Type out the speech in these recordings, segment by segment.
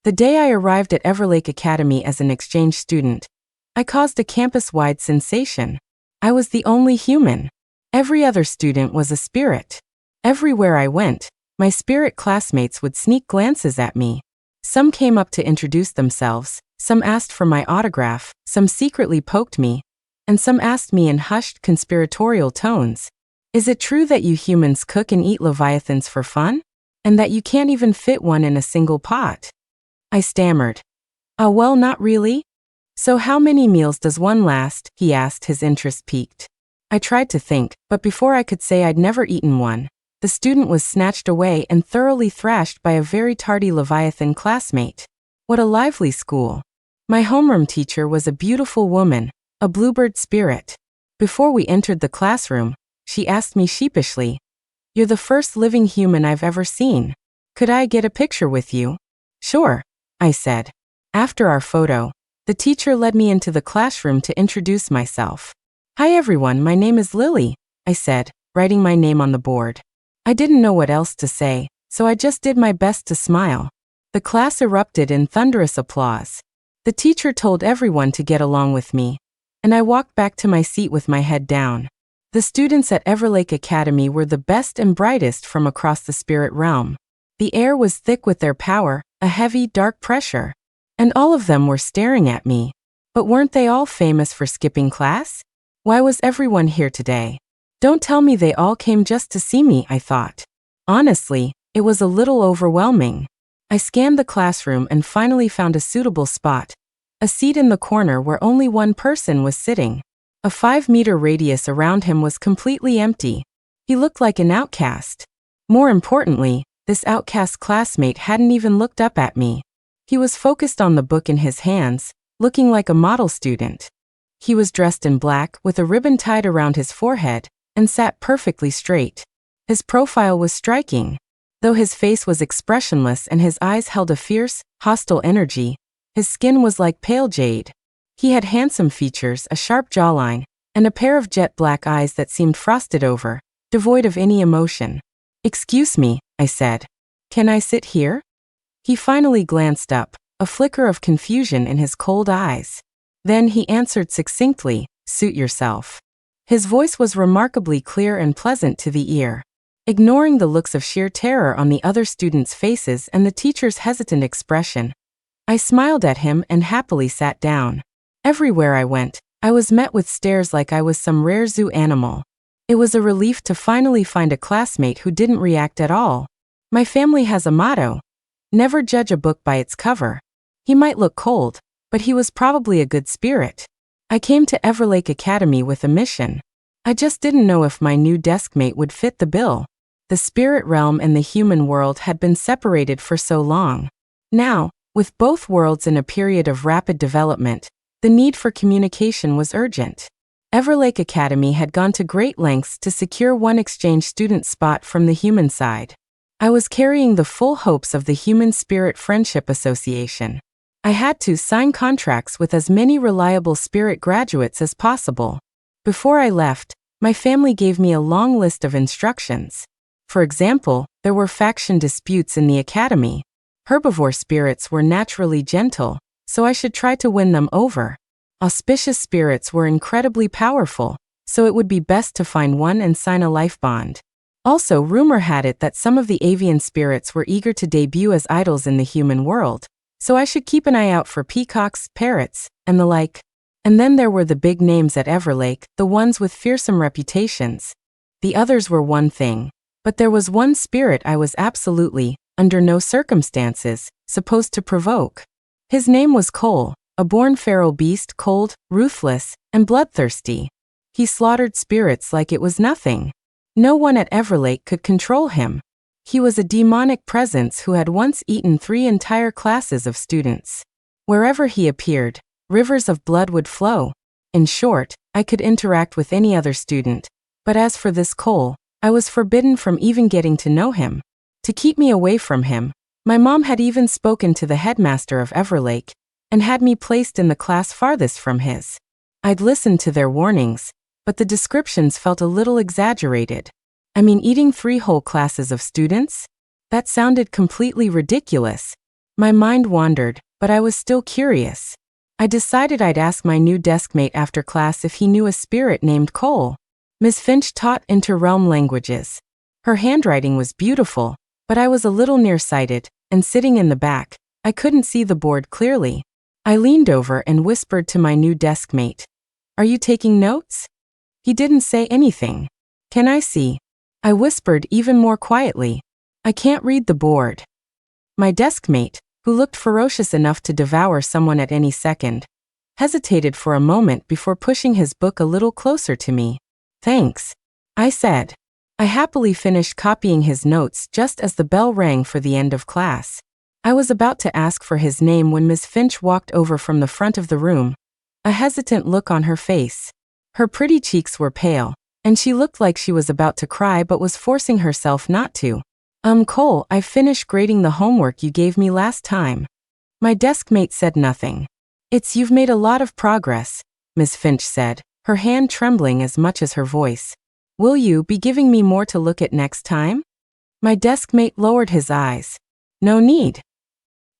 The day I arrived at Everlake Academy as an exchange student, I caused a campus-wide sensation. I was the only human. Every other student was a spirit. Everywhere I went, my spirit classmates would sneak glances at me. Some came up to introduce themselves, some asked for my autograph, some secretly poked me, and some asked me in hushed, conspiratorial tones, "Is it true that you humans cook and eat leviathans for fun? And that you can't even fit one in a single pot?" I stammered. Well, not really." "So how many meals does one last?" he asked, his interest piqued. I tried to think, but before I could say I'd never eaten one, the student was snatched away and thoroughly thrashed by a very tardy Leviathan classmate. What a lively school. My homeroom teacher was a beautiful woman, a bluebird spirit. Before we entered the classroom, she asked me sheepishly, "You're the first living human I've ever seen. Could I get a picture with you?" "Sure," I said. After our photo, the teacher led me into the classroom to introduce myself. "Hi everyone, my name is Lily," I said, writing my name on the board. I didn't know what else to say, so I just did my best to smile. The class erupted in thunderous applause. The teacher told everyone to get along with me, and I walked back to my seat with my head down. The students at Everlake Academy were the best and brightest from across the spirit realm. The air was thick with their power, a heavy, dark pressure. And all of them were staring at me. But weren't they all famous for skipping class? Why was everyone here today? Don't tell me they all came just to see me, I thought. Honestly, it was a little overwhelming. I scanned the classroom and finally found a suitable spot, a seat in the corner where only one person was sitting. A 5-meter radius around him was completely empty. He looked like an outcast. More importantly, this outcast classmate hadn't even looked up at me. He was focused on the book in his hands, looking like a model student. He was dressed in black with a ribbon tied around his forehead and sat perfectly straight. His profile was striking. Though his face was expressionless and his eyes held a fierce, hostile energy, his skin was like pale jade. He had handsome features, a sharp jawline, and a pair of jet black eyes that seemed frosted over, devoid of any emotion. "Excuse me," I said. "Can I sit here?" He finally glanced up, a flicker of confusion in his cold eyes. Then he answered succinctly, "Suit yourself." His voice was remarkably clear and pleasant to the ear. Ignoring the looks of sheer terror on the other students' faces and the teacher's hesitant expression, I smiled at him and happily sat down. Everywhere I went, I was met with stares like I was some rare zoo animal. It was a relief to finally find a classmate who didn't react at all. My family has a motto: never judge a book by its cover. He might look cold, but he was probably a good spirit. I came to Everlake Academy with a mission. I just didn't know if my new deskmate would fit the bill. The spirit realm and the human world had been separated for so long. Now, with both worlds in a period of rapid development, the need for communication was urgent. Everlake Academy had gone to great lengths to secure one exchange student spot from the human side. I was carrying the full hopes of the Human Spirit Friendship Association. I had to sign contracts with as many reliable spirit graduates as possible. Before I left, my family gave me a long list of instructions. For example, there were faction disputes in the academy. Herbivore spirits were naturally gentle, so I should try to win them over. Auspicious spirits were incredibly powerful, so it would be best to find one and sign a life bond. Also, rumor had it that some of the avian spirits were eager to debut as idols in the human world, so I should keep an eye out for peacocks, parrots, and the like. And then there were the big names at Everlake, the ones with fearsome reputations. The others were one thing, but there was one spirit I was absolutely, under no circumstances, supposed to provoke. His name was Cole, a born feral beast, cold, ruthless, and bloodthirsty. He slaughtered spirits like it was nothing. No one at Everlake could control him. He was a demonic presence who had once eaten 3 entire classes of students. Wherever he appeared, rivers of blood would flow. In short, I could interact with any other student, but as for this Cole, I was forbidden from even getting to know him. To keep me away from him, my mom had even spoken to the headmaster of Everlake and had me placed in the class farthest from his. I'd listened to their warnings, but the descriptions felt a little exaggerated. I mean, eating 3 whole classes of students? That sounded completely ridiculous. My mind wandered, but I was still curious. I decided I'd ask my new deskmate after class if he knew a spirit named Cole. Miss Finch taught interrealm languages. Her handwriting was beautiful, but I was a little nearsighted, and sitting in the back, I couldn't see the board clearly. I leaned over and whispered to my new deskmate, "Are you taking notes?" He didn't say anything. "Can I see?" I whispered even more quietly. "I can't read the board." My deskmate, who looked ferocious enough to devour someone at any second, hesitated for a moment before pushing his book a little closer to me. "Thanks," I said. I happily finished copying his notes just as the bell rang for the end of class. I was about to ask for his name when Miss Finch walked over from the front of the room, a hesitant look on her face. Her pretty cheeks were pale, and she looked like she was about to cry but was forcing herself not to. Cole, I finished grading the homework you gave me last time." My deskmate said nothing. You've made a lot of progress," Miss Finch said, her hand trembling as much as her voice. "Will you be giving me more to look at next time?" My deskmate lowered his eyes. "No need."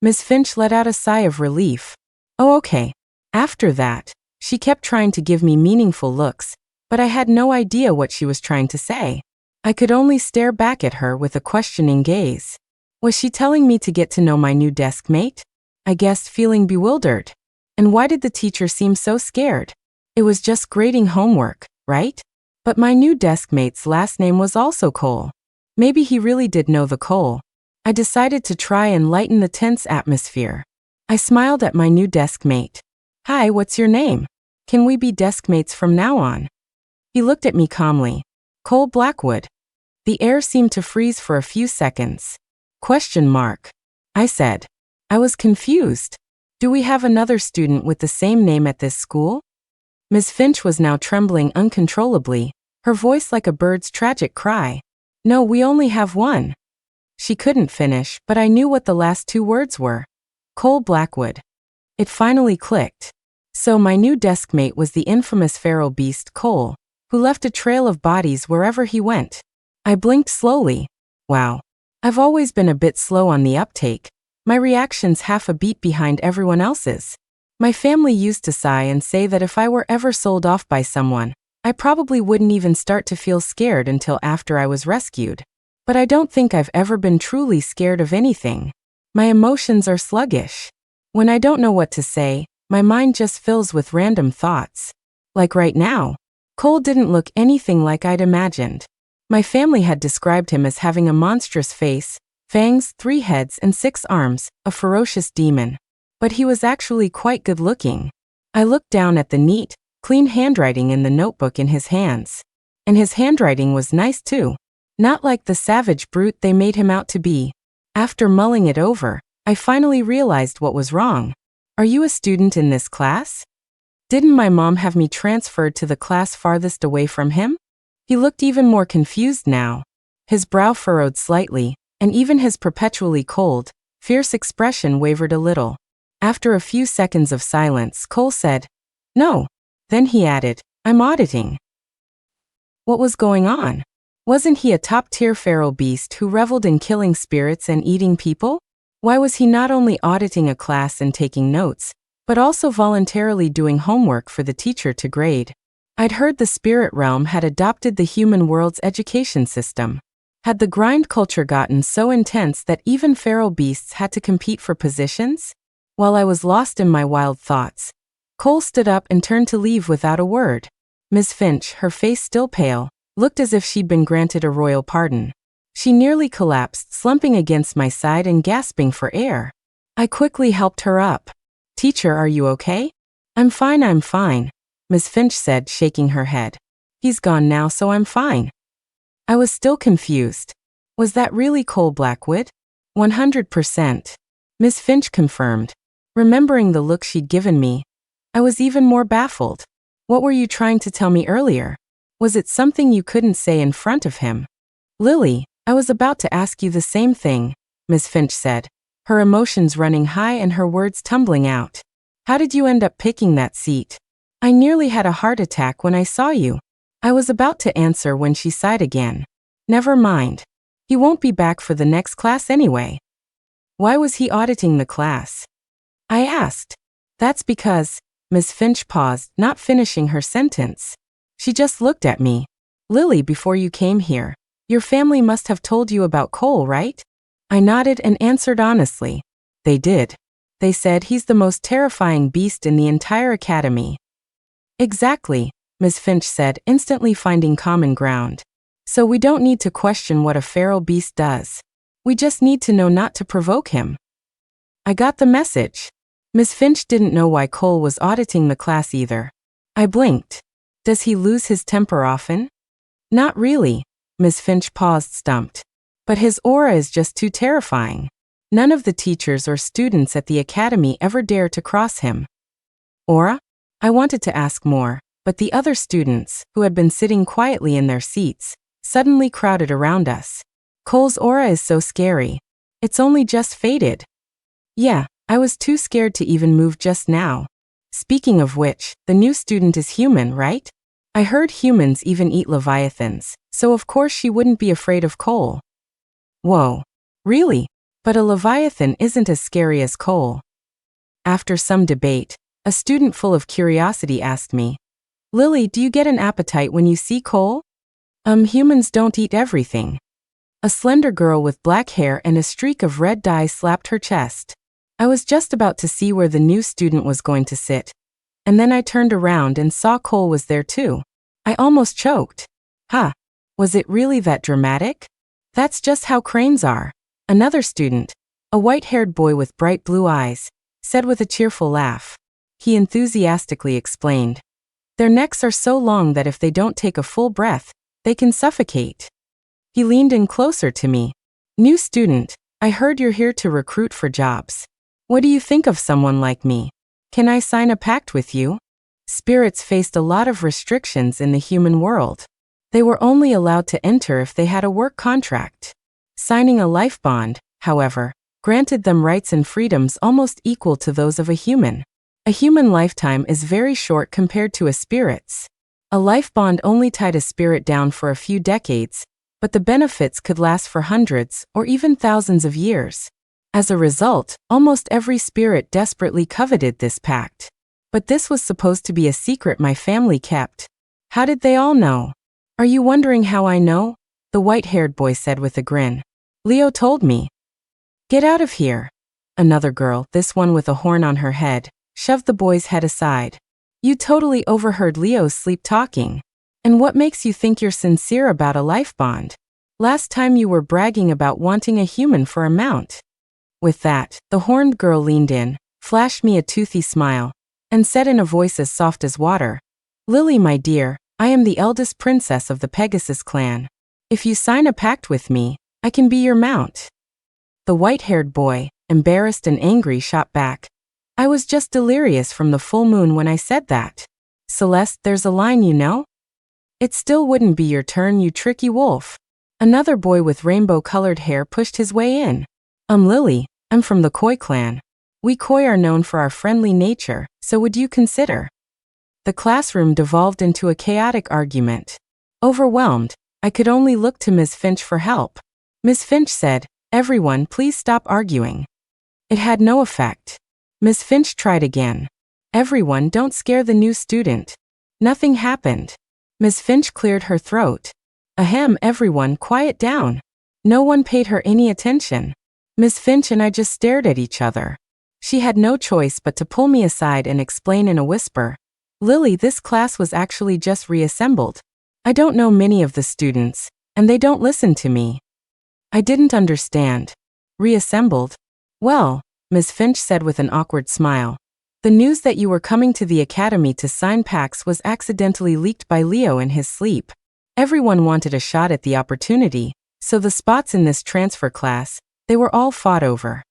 Miss Finch let out a sigh of relief. "Oh, okay." After that, she kept trying to give me meaningful looks, but I had no idea what she was trying to say. I could only stare back at her with a questioning gaze. Was she telling me to get to know my new deskmate? I guessed, feeling bewildered. And why did the teacher seem so scared? It was just grading homework, right? But my new deskmate's last name was also Cole. Maybe he really did know the Cole. I decided to try and lighten the tense atmosphere. I smiled at my new deskmate. "Hi, what's your name? Can we be deskmates from now on?" He looked at me calmly. "Cole Blackwood." The air seemed to freeze for a few seconds. Question mark, I said. I was confused. Do we have another student with the same name at this school? Miss Finch was now trembling uncontrollably, her voice like a bird's tragic cry. "No, we only have one." She couldn't finish, but I knew what the last two words were. Cole Blackwood. It finally clicked. So my new deskmate was the infamous feral beast Cole, who left a trail of bodies wherever he went. I blinked slowly. Wow. I've always been a bit slow on the uptake, my reactions half a beat behind everyone else's. My family used to sigh and say that if I were ever sold off by someone, I probably wouldn't even start to feel scared until after I was rescued. But I don't think I've ever been truly scared of anything. My emotions are sluggish. When I don't know what to say, my mind just fills with random thoughts. Like right now. Cole didn't look anything like I'd imagined. My family had described him as having a monstrous face, fangs, 3 heads and 6 arms, a ferocious demon. But he was actually quite good looking. I looked down at the neat, clean handwriting in the notebook in his hands. And his handwriting was nice too. Not like the savage brute they made him out to be. After mulling it over, I finally realized what was wrong. "Are you a student in this class? Didn't my mom have me transferred to the class farthest away from him?" He looked even more confused now. His brow furrowed slightly, and even his perpetually cold, fierce expression wavered a little. After a few seconds of silence, Cole said, "No." Then he added, "I'm auditing." What was going on? Wasn't he a top-tier feral beast who reveled in killing spirits and eating people? Why was he not only auditing a class and taking notes, but also voluntarily doing homework for the teacher to grade? I'd heard the spirit realm had adopted the human world's education system. Had the grind culture gotten so intense that even feral beasts had to compete for positions? While I was lost in my wild thoughts, Cole stood up and turned to leave without a word. Miss Finch, her face still pale, looked as if she'd been granted a royal pardon. She nearly collapsed, slumping against my side and gasping for air. I quickly helped her up. "Teacher, are you okay?" I'm fine, Miss Finch said, shaking her head. "He's gone now, so I'm fine." I was still confused. Was that really Cole Blackwood? 100%. Miss Finch confirmed. Remembering the look she'd given me, I was even more baffled. "What were you trying to tell me earlier? Was it something you couldn't say in front of him?" "Lily, I was about to ask you the same thing," Miss Finch said, her emotions running high and her words tumbling out. "How did you end up picking that seat? I nearly had a heart attack when I saw you." I was about to answer when she sighed again. "Never mind. He won't be back for the next class anyway." Why was he auditing the class? I asked. That's because, Miss Finch paused, not finishing her sentence. She just looked at me. Lily, before you came here, your family must have told you about Cole, right? I nodded and answered honestly. They did. They said he's the most terrifying beast in the entire academy. Exactly, Miss Finch said, instantly finding common ground. So we don't need to question what a feral beast does. We just need to know not to provoke him. I got the message. Miss Finch didn't know why Cole was auditing the class either. I blinked. Does he lose his temper often? Not really. Miss Finch paused, stumped. But his aura is just too terrifying. None of the teachers or students at the academy ever dare to cross him. Aura? I wanted to ask more, but the other students, who had been sitting quietly in their seats, suddenly crowded around us. Cole's aura is so scary. It's only just faded. Yeah, I was too scared to even move just now. Speaking of which, the new student is human, right? I heard humans even eat leviathans, so of course she wouldn't be afraid of Cole. Whoa. Really? But a leviathan isn't as scary as Cole. After some debate, a student full of curiosity asked me, Lily, do you get an appetite when you see Cole? Humans don't eat everything. A slender girl with black hair and a streak of red dye slapped her chest. I was just about to see where the new student was going to sit. And then I turned around and saw Cole was there too. I almost choked. Huh. Was it really that dramatic? That's just how cranes are. Another student, a white-haired boy with bright blue eyes, said with a cheerful laugh. He enthusiastically explained. Their necks are so long that if they don't take a full breath, they can suffocate. He leaned in closer to me. New student, I heard you're here to recruit for jobs. What do you think of someone like me? Can I sign a pact with you? Spirits faced a lot of restrictions in the human world. They were only allowed to enter if they had a work contract. Signing a life bond, however, granted them rights and freedoms almost equal to those of a human. A human lifetime is very short compared to a spirit's. A life bond only tied a spirit down for a few decades, but the benefits could last for hundreds or even thousands of years. As a result, almost every spirit desperately coveted this pact. But this was supposed to be a secret my family kept. How did they all know? Are you wondering how I know? The white-haired boy said with a grin. Leo told me. Get out of here. Another girl, this one with a horn on her head, shoved the boy's head aside. You totally overheard Leo's sleep talking. And what makes you think you're sincere about a life bond? Last time you were bragging about wanting a human for a mount. With that, the horned girl leaned in, flashed me a toothy smile, and said in a voice as soft as water, Lily, my dear, I am the eldest princess of the Pegasus clan. If you sign a pact with me, I can be your mount. The white-haired boy, embarrassed and angry, shot back. I was just delirious from the full moon when I said that. Celeste, there's a line you know? It still wouldn't be your turn, you tricky wolf. Another boy with rainbow-colored hair pushed his way in. Lily, I'm from the Koi clan. We Koi are known for our friendly nature, so would you consider? The classroom devolved into a chaotic argument. Overwhelmed, I could only look to Ms. Finch for help. Ms. Finch said, Everyone, please stop arguing. It had no effect. Ms. Finch tried again. Everyone, don't scare the new student. Nothing happened. Ms. Finch cleared her throat. Ahem, everyone, quiet down. No one paid her any attention. Ms. Finch and I just stared at each other. She had no choice but to pull me aside and explain in a whisper. Lily, this class was actually just reassembled. I don't know many of the students, and they don't listen to me. I didn't understand. Reassembled? Well, Ms. Finch said with an awkward smile. The news that you were coming to the academy to sign pacts was accidentally leaked by Leo in his sleep. Everyone wanted a shot at the opportunity, so the spots in this transfer class, they were all fought over.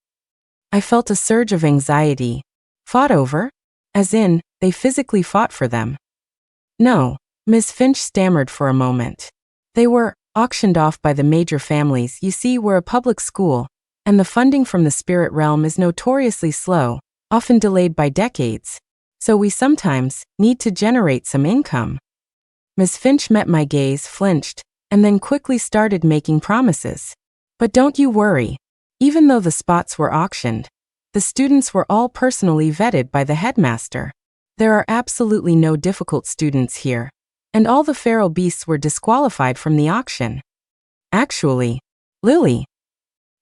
I felt a surge of anxiety. Fought over? As in, they physically fought for them. No, Ms. Finch stammered for a moment. They were auctioned off by the major families. You see, we're a public school, and the funding from the spirit realm is notoriously slow, often delayed by decades. So we sometimes need to generate some income. Ms. Finch met my gaze, flinched, and then quickly started making promises. But don't you worry. Even though the spots were auctioned, the students were all personally vetted by the headmaster. There are absolutely no difficult students here, and all the feral beasts were disqualified from the auction. Actually, Lily.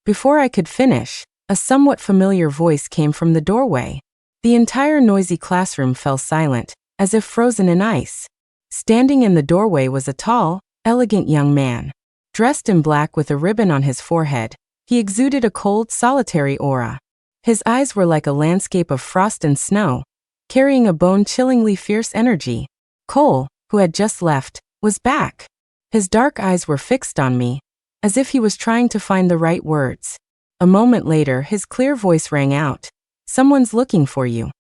Before I could finish, a somewhat familiar voice came from the doorway. The entire noisy classroom fell silent, as if frozen in ice. Standing in the doorway was a tall, elegant young man. Dressed in black with a ribbon on his forehead, he exuded a cold, solitary aura. His eyes were like a landscape of frost and snow, carrying a bone-chillingly fierce energy. Cole, who had just left, was back. His dark eyes were fixed on me, as if he was trying to find the right words. A moment later, his clear voice rang out. "Someone's looking for you."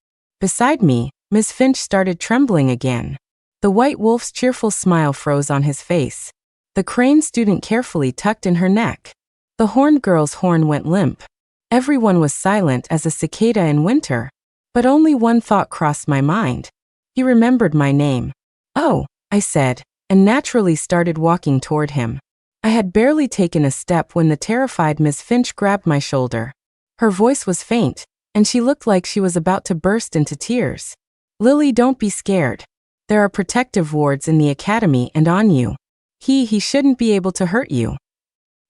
Beside me, Miss Finch started trembling again. The white wolf's cheerful smile froze on his face. The crane student carefully tucked in her neck. The horned girl's horn went limp. Everyone was silent as a cicada in winter. But only one thought crossed my mind. He remembered my name. "Oh," I said, and naturally started walking toward him. I had barely taken a step when the terrified Miss Finch grabbed my shoulder. Her voice was faint, and she looked like she was about to burst into tears. "Lily, don't be scared. There are protective wards in the academy and on you. He shouldn't be able to hurt you."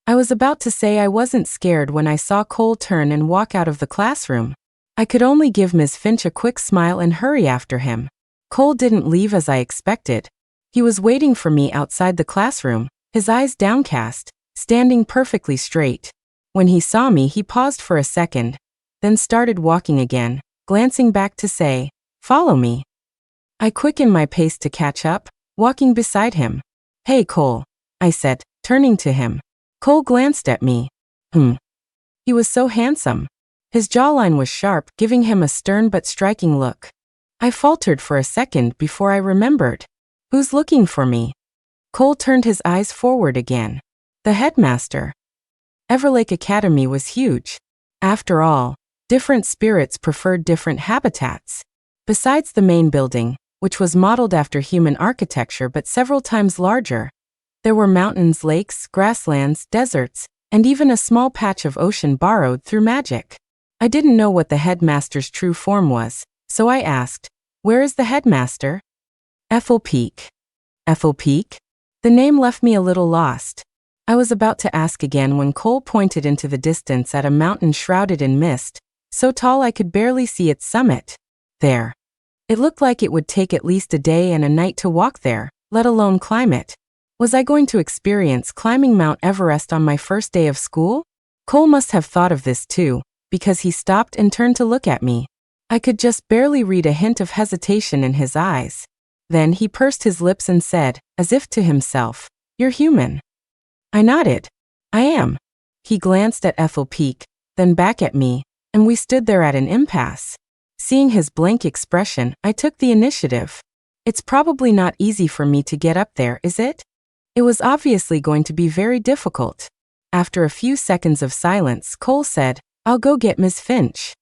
I was about to say I wasn't scared when I saw Cole turn and walk out of the classroom. I could only give Miss Finch a quick smile and hurry after him. Cole didn't leave as I expected. He was waiting for me outside the classroom, his eyes downcast, standing perfectly straight. When he saw me, he paused for a second, then started walking again, glancing back to say, "Follow me." I quickened my pace to catch up, walking beside him. "Hey, Cole," I said, turning to him. Cole glanced at me. He was so handsome. His jawline was sharp, giving him a stern but striking look. I faltered for a second before I remembered. "Who's looking for me?" Cole turned his eyes forward again. "The headmaster." Everlake Academy was huge. After all, different spirits preferred different habitats. Besides the main building, which was modeled after human architecture but several times larger, there were mountains, lakes, grasslands, deserts, and even a small patch of ocean borrowed through magic. I didn't know what the headmaster's true form was, so I asked, "Where is the headmaster?" "Everlake." "Everlake?" The name left me a little lost. I was about to ask again when Cole pointed into the distance at a mountain shrouded in mist, so tall I could barely see its summit. There. It looked like it would take at least a day and a night to walk there, let alone climb it. Was I going to experience climbing Mount Everest on my first day of school? Cole must have thought of this too, because he stopped and turned to look at me. I could just barely read a hint of hesitation in his eyes. Then he pursed his lips and said, as if to himself, "You're human." I nodded. "I am." He glanced at Everlake, then back at me, and we stood there at an impasse. Seeing his blank expression, I took the initiative. "It's probably not easy for me to get up there, is it?" It was obviously going to be very difficult. After a few seconds of silence, Cole said, "I'll go get Miss Finch."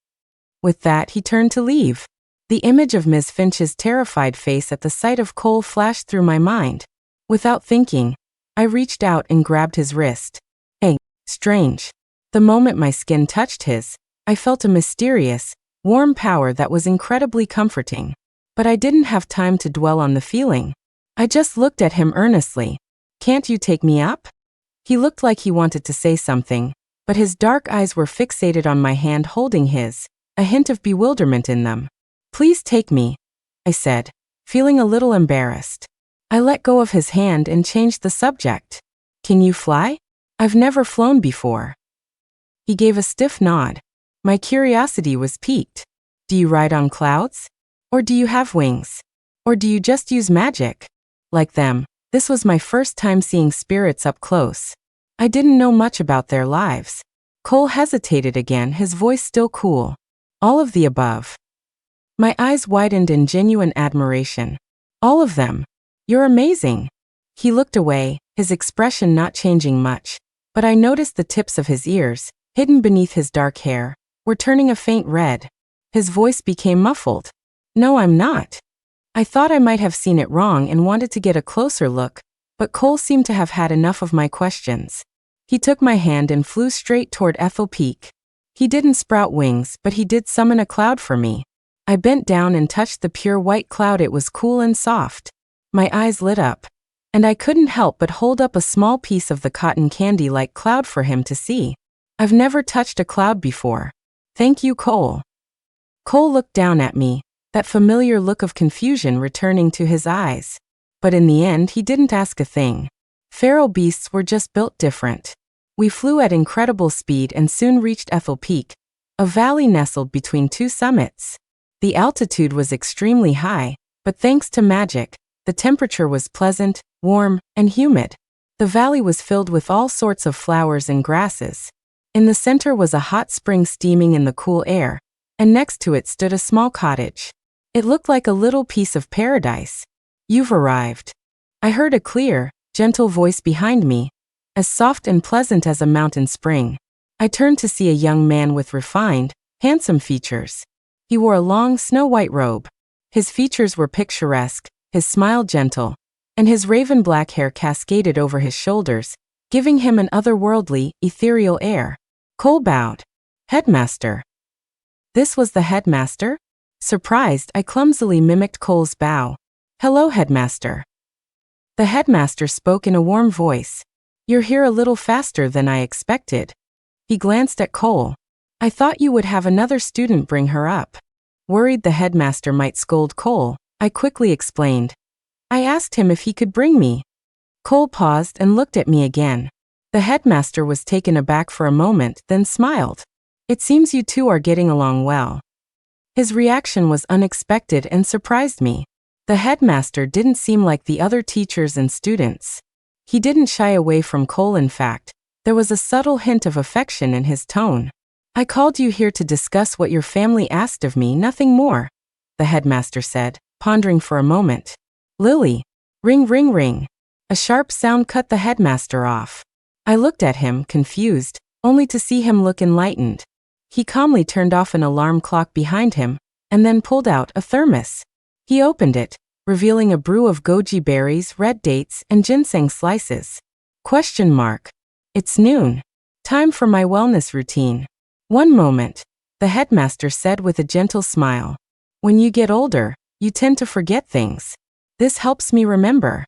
With that, he turned to leave. The image of Miss Finch's terrified face at the sight of Cole flashed through my mind. Without thinking, I reached out and grabbed his wrist. Hey, strange. The moment my skin touched his, I felt a mysterious, warm power that was incredibly comforting. But I didn't have time to dwell on the feeling. I just looked at him earnestly. "Can't you take me up?" He looked like he wanted to say something, but his dark eyes were fixated on my hand holding his, a hint of bewilderment in them. "Please take me," I said, feeling a little embarrassed. I let go of his hand and changed the subject. "Can you fly? I've never flown before." He gave a stiff nod. My curiosity was piqued. "Do you ride on clouds? Or do you have wings? Or do you just use magic?" Like them, this was my first time seeing spirits up close. I didn't know much about their lives. Cole hesitated again, his voice still cool. "All of the above." My eyes widened in genuine admiration. "All of them? You're amazing." He looked away, his expression not changing much, but I noticed the tips of his ears, hidden beneath his dark hair, were turning a faint red. His voice became muffled. "No, I'm not." I thought I might have seen it wrong and wanted to get a closer look, but Cole seemed to have had enough of my questions. He took my hand and flew straight toward Ethel Peak. He didn't sprout wings, but he did summon a cloud for me. I bent down and touched the pure white cloud. It was cool and soft. My eyes lit up, and I couldn't help but hold up a small piece of the cotton candy-like cloud for him to see. I've never touched a cloud before. Thank you, Cole. Cole looked down at me, that familiar look of confusion returning to his eyes. But in the end, he didn't ask a thing. Feral beasts were just built different. We flew at incredible speed and soon reached Ethel Peak, a valley nestled between two summits. The altitude was extremely high, but thanks to magic, the temperature was pleasant, warm, and humid. The valley was filled with all sorts of flowers and grasses. In the center was a hot spring steaming in the cool air, and next to it stood a small cottage. It looked like a little piece of paradise. You've arrived. I heard a clear, gentle voice behind me, as soft and pleasant as a mountain spring. I turned to see a young man with refined, handsome features. He wore a long snow-white robe. His features were picturesque, his smile gentle, and his raven black hair cascaded over his shoulders, giving him an otherworldly, ethereal air. Cole bowed. Headmaster. This was the headmaster? Surprised, I clumsily mimicked Cole's bow. Hello, headmaster. The headmaster spoke in a warm voice. You're here a little faster than I expected. He glanced at Cole. I thought you would have another student bring her up. Worried the headmaster might scold Cole, I quickly explained. I asked him if he could bring me. Cole paused and looked at me again. The headmaster was taken aback for a moment, then smiled. It seems you two are getting along well. His reaction was unexpected and surprised me. The headmaster didn't seem like the other teachers and students. He didn't shy away from Cole. In fact, there was a subtle hint of affection in his tone. I called you here to discuss what your family asked of me, nothing more, the headmaster said, pondering for a moment. Lily. Ring, ring, ring. A sharp sound cut the headmaster off. I looked at him, confused, only to see him look enlightened. He calmly turned off an alarm clock behind him, and then pulled out a thermos. He opened it, revealing a brew of goji berries, red dates, and ginseng slices. ? It's noon. Time for my wellness routine. One moment, the headmaster said with a gentle smile. When you get older, you tend to forget things. This helps me remember.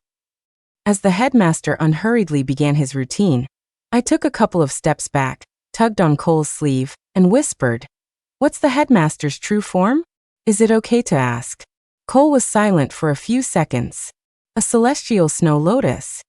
As the headmaster unhurriedly began his routine, I took a couple of steps back, tugged on Cole's sleeve, and whispered, What's the headmaster's true form? Is it okay to ask? Cole was silent for a few seconds. A celestial snow lotus.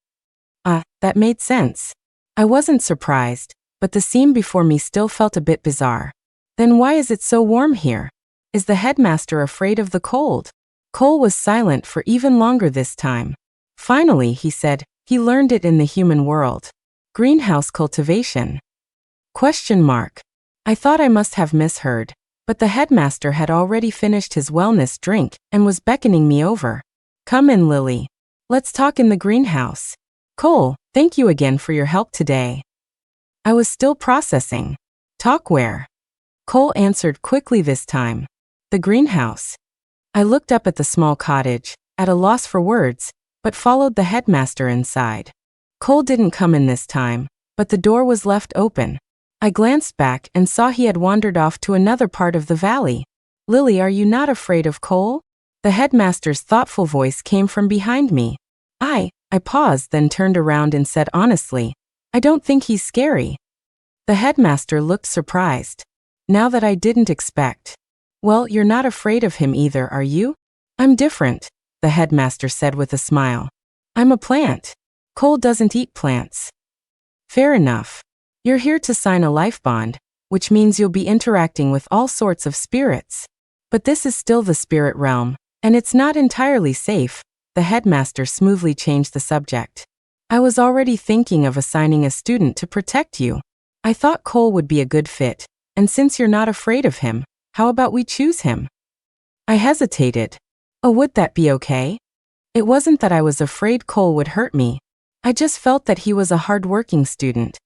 That made sense. I wasn't surprised, but the scene before me still felt a bit bizarre. Then why is it so warm here? Is the headmaster afraid of the cold? Cole was silent for even longer this time. Finally, he said, he learned it in the human world. Greenhouse cultivation. ? I thought I must have misheard, but the headmaster had already finished his wellness drink and was beckoning me over. Come in, Lily. Let's talk in the greenhouse. Cole, thank you again for your help today. I was still processing. Talk where? Cole answered quickly this time. The greenhouse. I looked up at the small cottage, at a loss for words, but followed the headmaster inside. Cole didn't come in this time, but the door was left open. I glanced back and saw he had wandered off to another part of the valley. Lily, are you not afraid of Cole? The headmaster's thoughtful voice came from behind me. I paused, then turned around and said honestly, I don't think he's scary. The headmaster looked surprised. Now that I didn't expect. Well, you're not afraid of him either, are you? I'm different, the headmaster said with a smile. I'm a plant. Cole doesn't eat plants. Fair enough. You're here to sign a life bond, which means you'll be interacting with all sorts of spirits. But this is still the spirit realm, and it's not entirely safe. The headmaster smoothly changed the subject. I was already thinking of assigning a student to protect you. I thought Cole would be a good fit, and since you're not afraid of him, how about we choose him? I hesitated. Oh, would that be okay? It wasn't that I was afraid Cole would hurt me. I just felt that he was a hard-working student,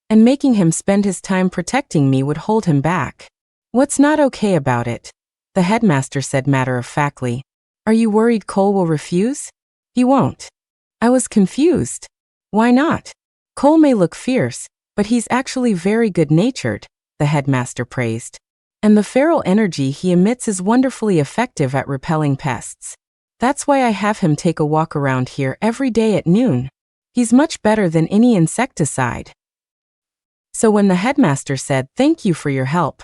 and making him spend his time protecting me would hold him back. What's not okay about it? The headmaster said matter-of-factly. Are you worried Cole will refuse? He won't. I was confused. Why not? Cole may look fierce, But he's actually very good-natured, the headmaster praised. And the feral energy he emits is wonderfully effective at repelling pests. That's why I have him take a walk around here every day at noon. He's much better than any insecticide. So when the headmaster said, "Thank you for your help,"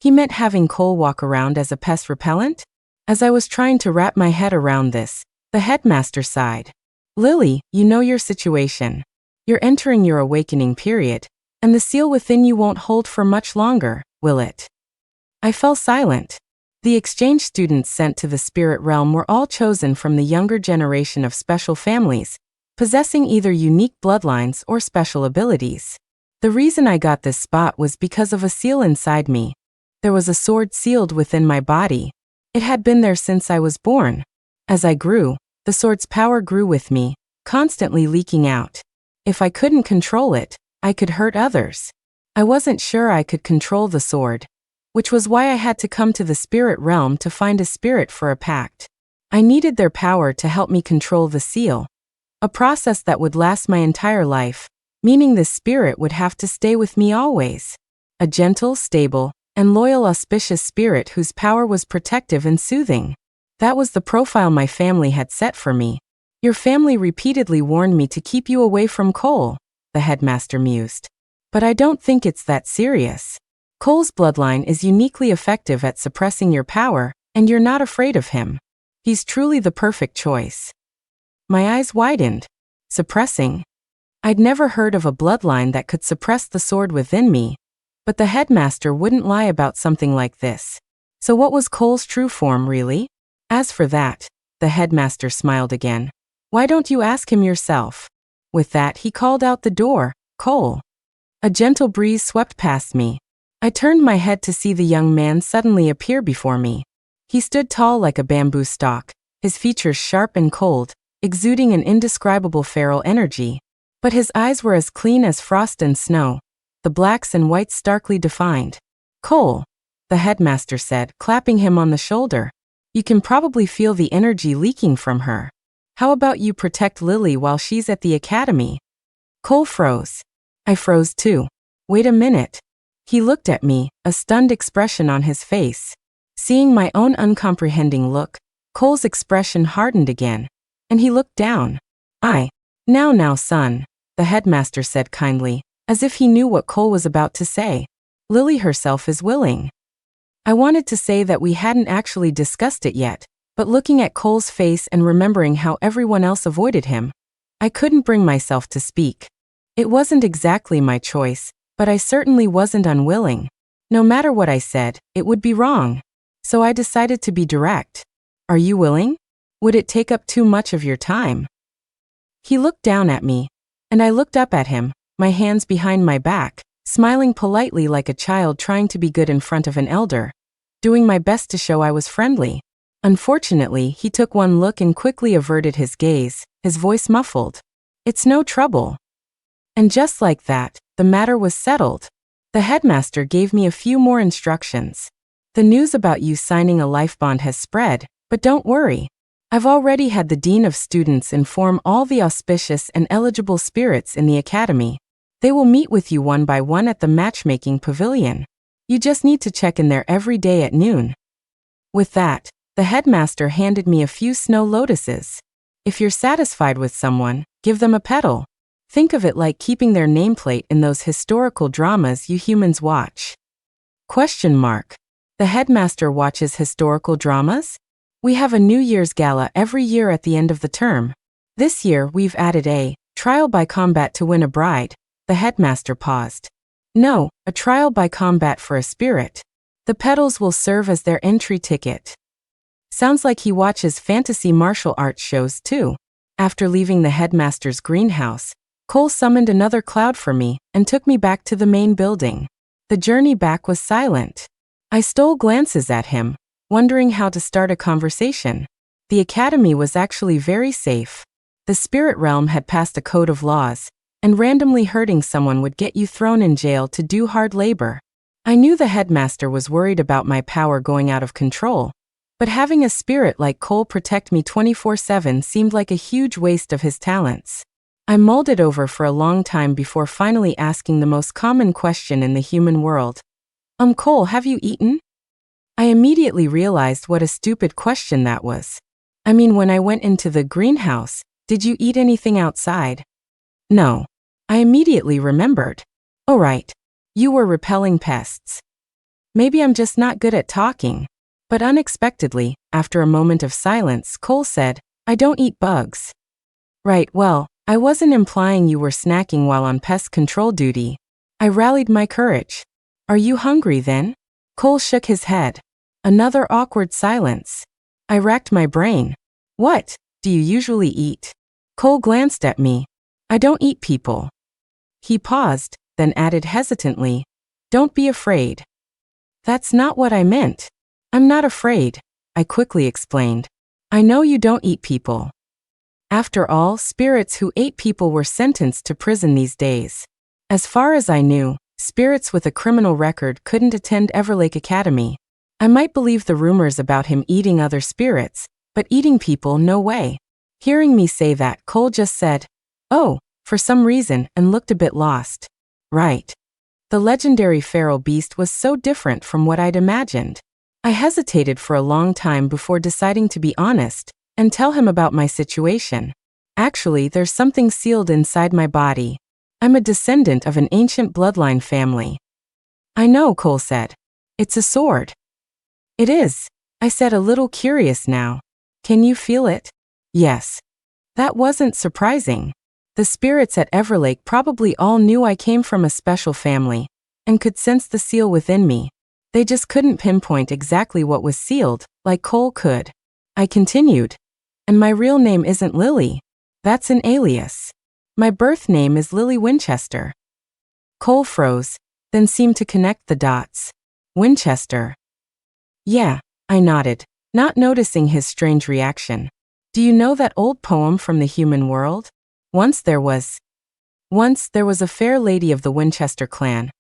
he meant having Cole walk around as a pest repellent? As I was trying to wrap my head around this, the headmaster sighed. "Lily, you know your situation. You're entering your awakening period, and the seal within you won't hold for much longer, will it?" I fell silent. The exchange students sent to the spirit realm were all chosen from the younger generation of special families, possessing either unique bloodlines or special abilities. The reason I got this spot was because of a seal inside me. There was a sword sealed within my body. It had been there since I was born. As I grew, the sword's power grew with me, constantly leaking out. If I couldn't control it, I could hurt others. I wasn't sure I could control the sword, which was why I had to come to the spirit realm to find a spirit for a pact. I needed their power to help me control the seal, a process that would last my entire life, meaning this spirit would have to stay with me always. A gentle, stable, and loyal auspicious spirit whose power was protective and soothing. That was the profile my family had set for me. Your family repeatedly warned me to keep you away from Cole, the headmaster mused. But I don't think it's that serious. Cole's bloodline is uniquely effective at suppressing your power, and you're not afraid of him. He's truly the perfect choice. My eyes widened. Suppressing? I'd never heard of a bloodline that could suppress the sword within me, but the headmaster wouldn't lie about something like this. So what was Cole's true form, really? As for that, the headmaster smiled again. Why don't you ask him yourself? With that, he called out the door, "Cole." A gentle breeze swept past me. I turned my head to see the young man suddenly appear before me. He stood tall like a bamboo stalk, his features sharp and cold, exuding an indescribable feral energy. But his eyes were as clean as frost and snow, the blacks and whites starkly defined. "Cole," the headmaster said, clapping him on the shoulder. "You can probably feel the energy leaking from her. How about you protect Lily while she's at the academy?" Cole froze. I froze too. Wait a minute. He looked at me, a stunned expression on his face. Seeing my own uncomprehending look, Cole's expression hardened again, and he looked down. Now, son," the headmaster said kindly, as if he knew what Cole was about to say. "Lily herself is willing." I wanted to say that we hadn't actually discussed it yet, but looking at Cole's face and remembering how everyone else avoided him, I couldn't bring myself to speak. It wasn't exactly my choice, but I certainly wasn't unwilling. No matter what I said, it would be wrong. So I decided to be direct. "Are you willing? Would it take up too much of your time?" He looked down at me, and I looked up at him, my hands behind my back, smiling politely like a child trying to be good in front of an elder, doing my best to show I was friendly. Unfortunately, he took one look and quickly averted his gaze, his voice muffled. "It's no trouble." And just like that, the matter was settled. The headmaster gave me a few more instructions. "The news about you signing a life bond has spread, but don't worry. I've already had the dean of students inform all the auspicious and eligible spirits in the academy. They will meet with you one by one at the matchmaking pavilion. You just need to check in there every day at noon." With that, the headmaster handed me a few snow lotuses. If you're satisfied with someone, give them a petal. Think of it like keeping their nameplate in those historical dramas you humans watch. The headmaster watches historical dramas? We have a New Year's gala every year at the end of the term. This year we've added a trial by combat to win a bride. The headmaster paused. No, a trial by combat for a spirit. The petals will serve as their entry ticket. Sounds like he watches fantasy martial arts shows too. After leaving the headmaster's greenhouse, Cole summoned another cloud for me and took me back to the main building. The journey back was silent. I stole glances at him, wondering how to start a conversation. The academy was actually very safe. The spirit realm had passed a code of laws, and randomly hurting someone would get you thrown in jail to do hard labor. I knew the headmaster was worried about my power going out of control, but having a spirit like Cole protect me 24/7 seemed like a huge waste of his talents. I mulled it over for a long time before finally asking the most common question in the human world. Cole, have you eaten? I immediately realized what a stupid question that was. I mean, when I went into the greenhouse, did you eat anything outside? No. I immediately remembered. Oh right. You were repelling pests. Maybe I'm just not good at talking. But unexpectedly, after a moment of silence, Cole said, I don't eat bugs. Right, well, I wasn't implying you were snacking while on pest control duty. I rallied my courage. Are you hungry then? Cole shook his head. Another awkward silence. I racked my brain. What do you usually eat? Cole glanced at me. I don't eat people. He paused, then added hesitantly, don't be afraid. That's not what I meant. I'm not afraid, I quickly explained. I know you don't eat people. After all, spirits who ate people were sentenced to prison these days. As far as I knew, spirits with a criminal record couldn't attend Everlake Academy. I might believe the rumors about him eating other spirits, but eating people, no way. Hearing me say that, Cole just said, oh, for some reason, and looked a bit lost. Right. The legendary feral beast was so different from what I'd imagined. I hesitated for a long time before deciding to be honest and tell him about my situation. Actually, there's something sealed inside my body. I'm a descendant of an ancient bloodline family. I know, Cole said. It's a sword. It is, I said, a little curious now. Can you feel it? Yes. That wasn't surprising. The spirits at Everlake probably all knew I came from a special family and could sense the seal within me. They just couldn't pinpoint exactly what was sealed, like Cole could. I continued. And my real name isn't Lily. That's an alias. My birth name is Lily Winchester. Cole froze, then seemed to connect the dots. Winchester. Yeah, I nodded, not noticing his strange reaction. Do you know that old poem from the human world? Once there was a fair lady of the Winchester clan,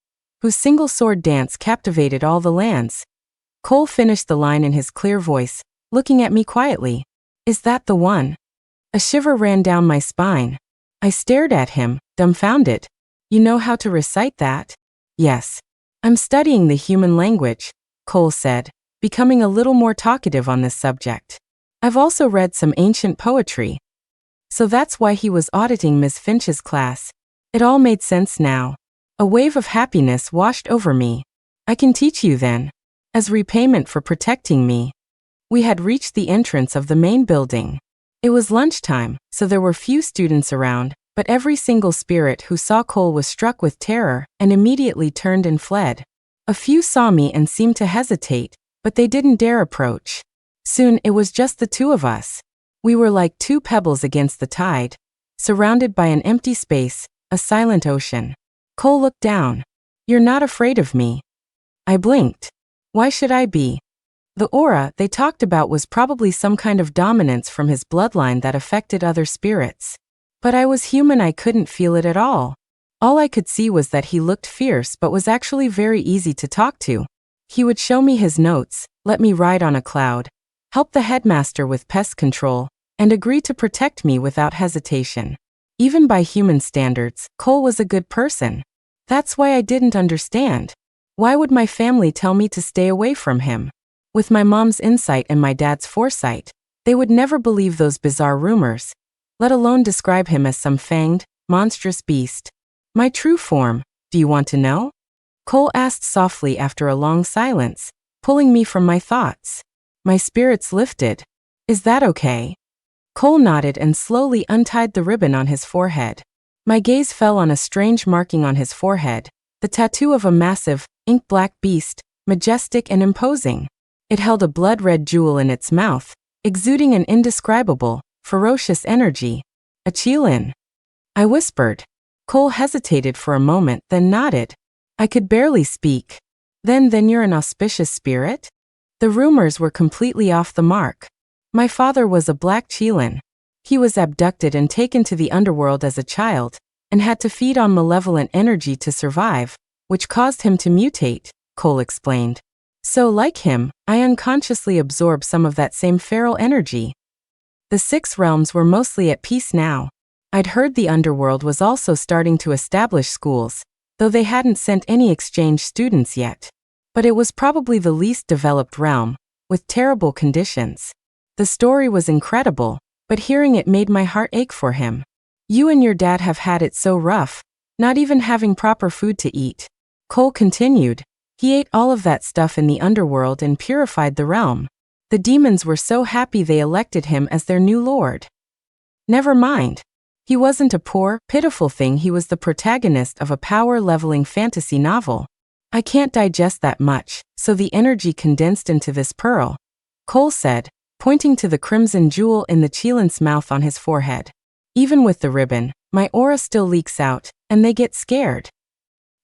whose single sword dance captivated all the lands. Cole finished the line in his clear voice, looking at me quietly. Is that the one? A shiver ran down my spine. I stared at him, dumbfounded. You know how to recite that? Yes. I'm studying the human language, Cole said, becoming a little more talkative on this subject. I've also read some ancient poetry. So that's why he was auditing Miss Finch's class. It all made sense now. A wave of happiness washed over me. I can teach you then. As repayment for protecting me. We had reached the entrance of the main building. It was lunchtime, so there were few students around, but every single spirit who saw Cole was struck with terror and immediately turned and fled. A few saw me and seemed to hesitate, but they didn't dare approach. Soon it was just the two of us. We were like two pebbles against the tide, surrounded by an empty space, a silent ocean. Cole looked down. You're not afraid of me. I blinked. Why should I be? The aura they talked about was probably some kind of dominance from his bloodline that affected other spirits. But I was human, I couldn't feel it at all. All I could see was that he looked fierce but was actually very easy to talk to. He would show me his notes, let me ride on a cloud, help the headmaster with pest control, and agree to protect me without hesitation. Even by human standards, Cole was a good person. That's why I didn't understand. Why would my family tell me to stay away from him? With my mom's insight and my dad's foresight, they would never believe those bizarre rumors, let alone describe him as some fanged, monstrous beast. My true form, do you want to know? Cole asked softly after a long silence, pulling me from my thoughts. My spirits lifted. Is that okay? Cole nodded and slowly untied the ribbon on his forehead. My gaze fell on a strange marking on his forehead, the tattoo of a massive, ink-black beast, majestic and imposing. It held a blood-red jewel in its mouth, exuding an indescribable, ferocious energy. A Qilin. I whispered. Cole hesitated for a moment, then nodded. I could barely speak. Then you're an auspicious spirit? The rumors were completely off the mark. My father was a black Qilin. He was abducted and taken to the underworld as a child, and had to feed on malevolent energy to survive, which caused him to mutate, Cole explained. So like him, I unconsciously absorbed some of that same feral energy. The 6 realms were mostly at peace now. I'd heard the underworld was also starting to establish schools, though they hadn't sent any exchange students yet. But it was probably the least developed realm, with terrible conditions. The story was incredible, but hearing it made my heart ache for him. You and your dad have had it so rough, not even having proper food to eat. Cole continued. He ate all of that stuff in the underworld and purified the realm. The demons were so happy they elected him as their new lord. Never mind. He wasn't a poor, pitiful thing, he was the protagonist of a power-leveling fantasy novel. I can't digest that much, so the energy condensed into this pearl, Cole said, pointing to the crimson jewel in the Cheelan's mouth on his forehead. Even with the ribbon, my aura still leaks out, and they get scared.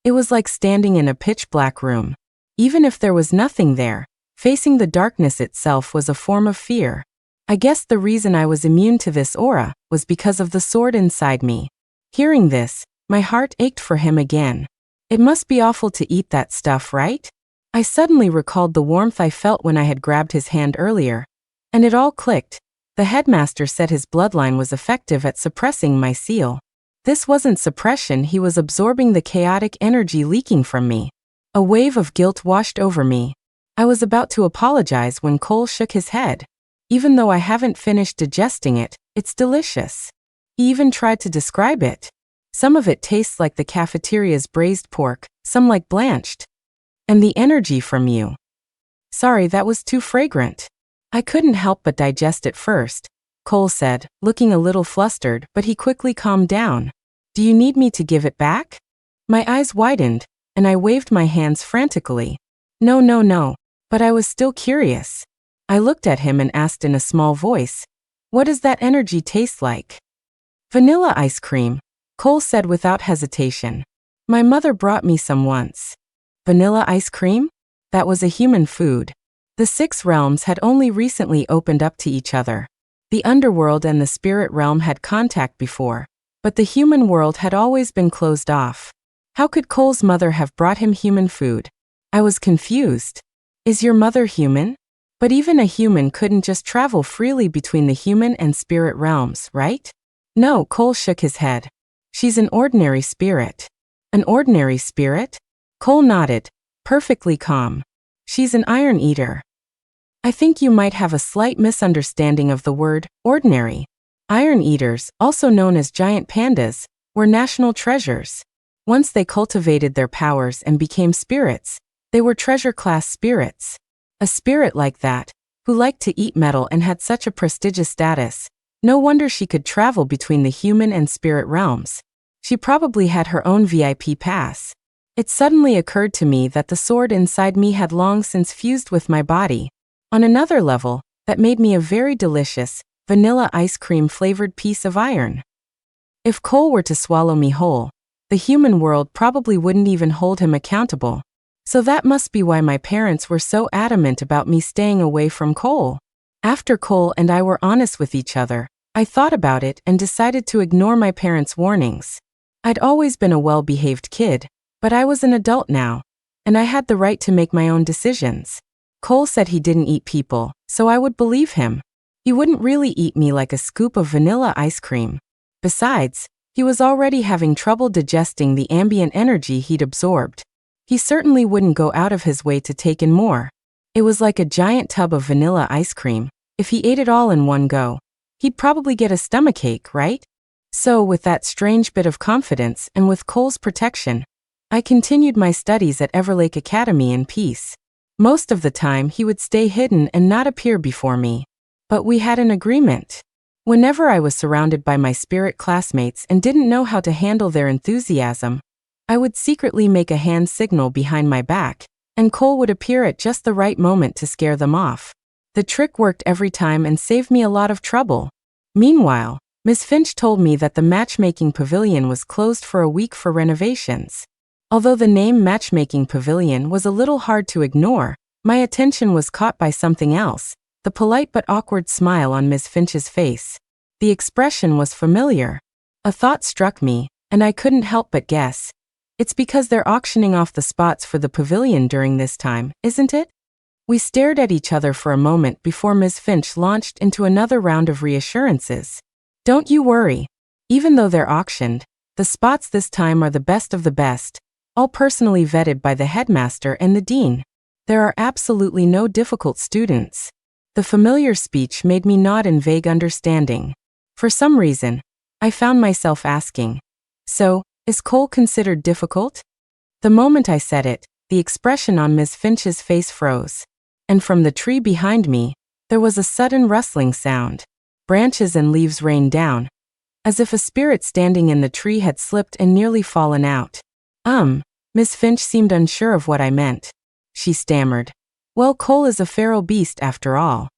It was like standing in a pitch-black room. Even if there was nothing there, facing the darkness itself was a form of fear. I guess the reason I was immune to this aura was because of the sword inside me. Hearing this, my heart ached for him again. It must be awful to eat that stuff, right? I suddenly recalled the warmth I felt when I had grabbed his hand earlier. And it all clicked. The headmaster said his bloodline was effective at suppressing my seal. This wasn't suppression, he was absorbing the chaotic energy leaking from me. A wave of guilt washed over me. I was about to apologize when Cole shook his head. Even though I haven't finished digesting it, it's delicious. He even tried to describe it. Some of it tastes like the cafeteria's braised pork, some like blanched. And the energy from you. Sorry, that was too fragrant. I couldn't help but digest it first, Cole said, looking a little flustered, but he quickly calmed down. Do you need me to give it back? My eyes widened, and I waved my hands frantically. No, but I was still curious. I looked at him and asked in a small voice, what does that energy taste like? Vanilla ice cream, Cole said without hesitation. My mother brought me some once. Vanilla ice cream? That was a human food. The 6 realms had only recently opened up to each other. The underworld and the spirit realm had contact before, but the human world had always been closed off. How could Cole's mother have brought him human food? I was confused. Is your mother human? But even a human couldn't just travel freely between the human and spirit realms, right? No, Cole shook his head. She's an ordinary spirit. An ordinary spirit? Cole nodded, perfectly calm. She's an iron eater. I think you might have a slight misunderstanding of the word ordinary. Iron eaters, also known as giant pandas, were national treasures. Once they cultivated their powers and became spirits, they were treasure-class spirits. A spirit like that, who liked to eat metal and had such a prestigious status, no wonder she could travel between the human and spirit realms. She probably had her own VIP pass. It suddenly occurred to me that the sword inside me had long since fused with my body. On another level, that made me a very delicious, vanilla ice cream flavored piece of iron. If Cole were to swallow me whole, the human world probably wouldn't even hold him accountable. So that must be why my parents were so adamant about me staying away from Cole. After Cole and I were honest with each other, I thought about it and decided to ignore my parents' warnings. I'd always been a well-behaved kid, but I was an adult now, and I had the right to make my own decisions. Cole said he didn't eat people, so I would believe him. He wouldn't really eat me like a scoop of vanilla ice cream. Besides, he was already having trouble digesting the ambient energy he'd absorbed. He certainly wouldn't go out of his way to take in more. It was like a giant tub of vanilla ice cream. If he ate it all in one go, he'd probably get a stomachache, right? So, with that strange bit of confidence and with Cole's protection, I continued my studies at Everlake Academy in peace. Most of the time he would stay hidden and not appear before me. But we had an agreement. Whenever I was surrounded by my spirit classmates and didn't know how to handle their enthusiasm, I would secretly make a hand signal behind my back, and Cole would appear at just the right moment to scare them off. The trick worked every time and saved me a lot of trouble. Meanwhile, Miss Finch told me that the matchmaking pavilion was closed for a week for renovations. Although the name Matchmaking Pavilion was a little hard to ignore, my attention was caught by something else, the polite but awkward smile on Miss Finch's face. The expression was familiar. A thought struck me, and I couldn't help but guess. It's because they're auctioning off the spots for the pavilion during this time, isn't it? We stared at each other for a moment before Ms. Finch launched into another round of reassurances. Don't you worry. Even though they're auctioned, the spots this time are the best of the best, all personally vetted by the headmaster and the dean. There are absolutely no difficult students. The familiar speech made me nod in vague understanding. For some reason, I found myself asking, "So, is Cole considered difficult?" The moment I said it, the expression on Miss Finch's face froze. And from the tree behind me, there was a sudden rustling sound. Branches and leaves rained down, as if a spirit standing in the tree had slipped and nearly fallen out. Miss Finch seemed unsure of what I meant. She stammered, "Well, Cole is a feral beast after all."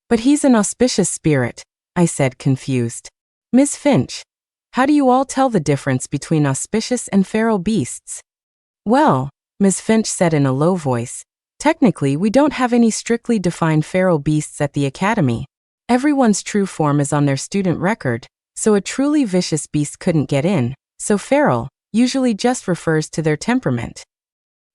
"But he's an auspicious spirit," I said, confused. "Miss Finch, how do you all tell the difference between auspicious and feral beasts?" "Well," Miss Finch said in a low voice, "technically we don't have any strictly defined feral beasts at the academy. Everyone's true form is on their student record, so a truly vicious beast couldn't get in, so feral usually just refers to their temperament."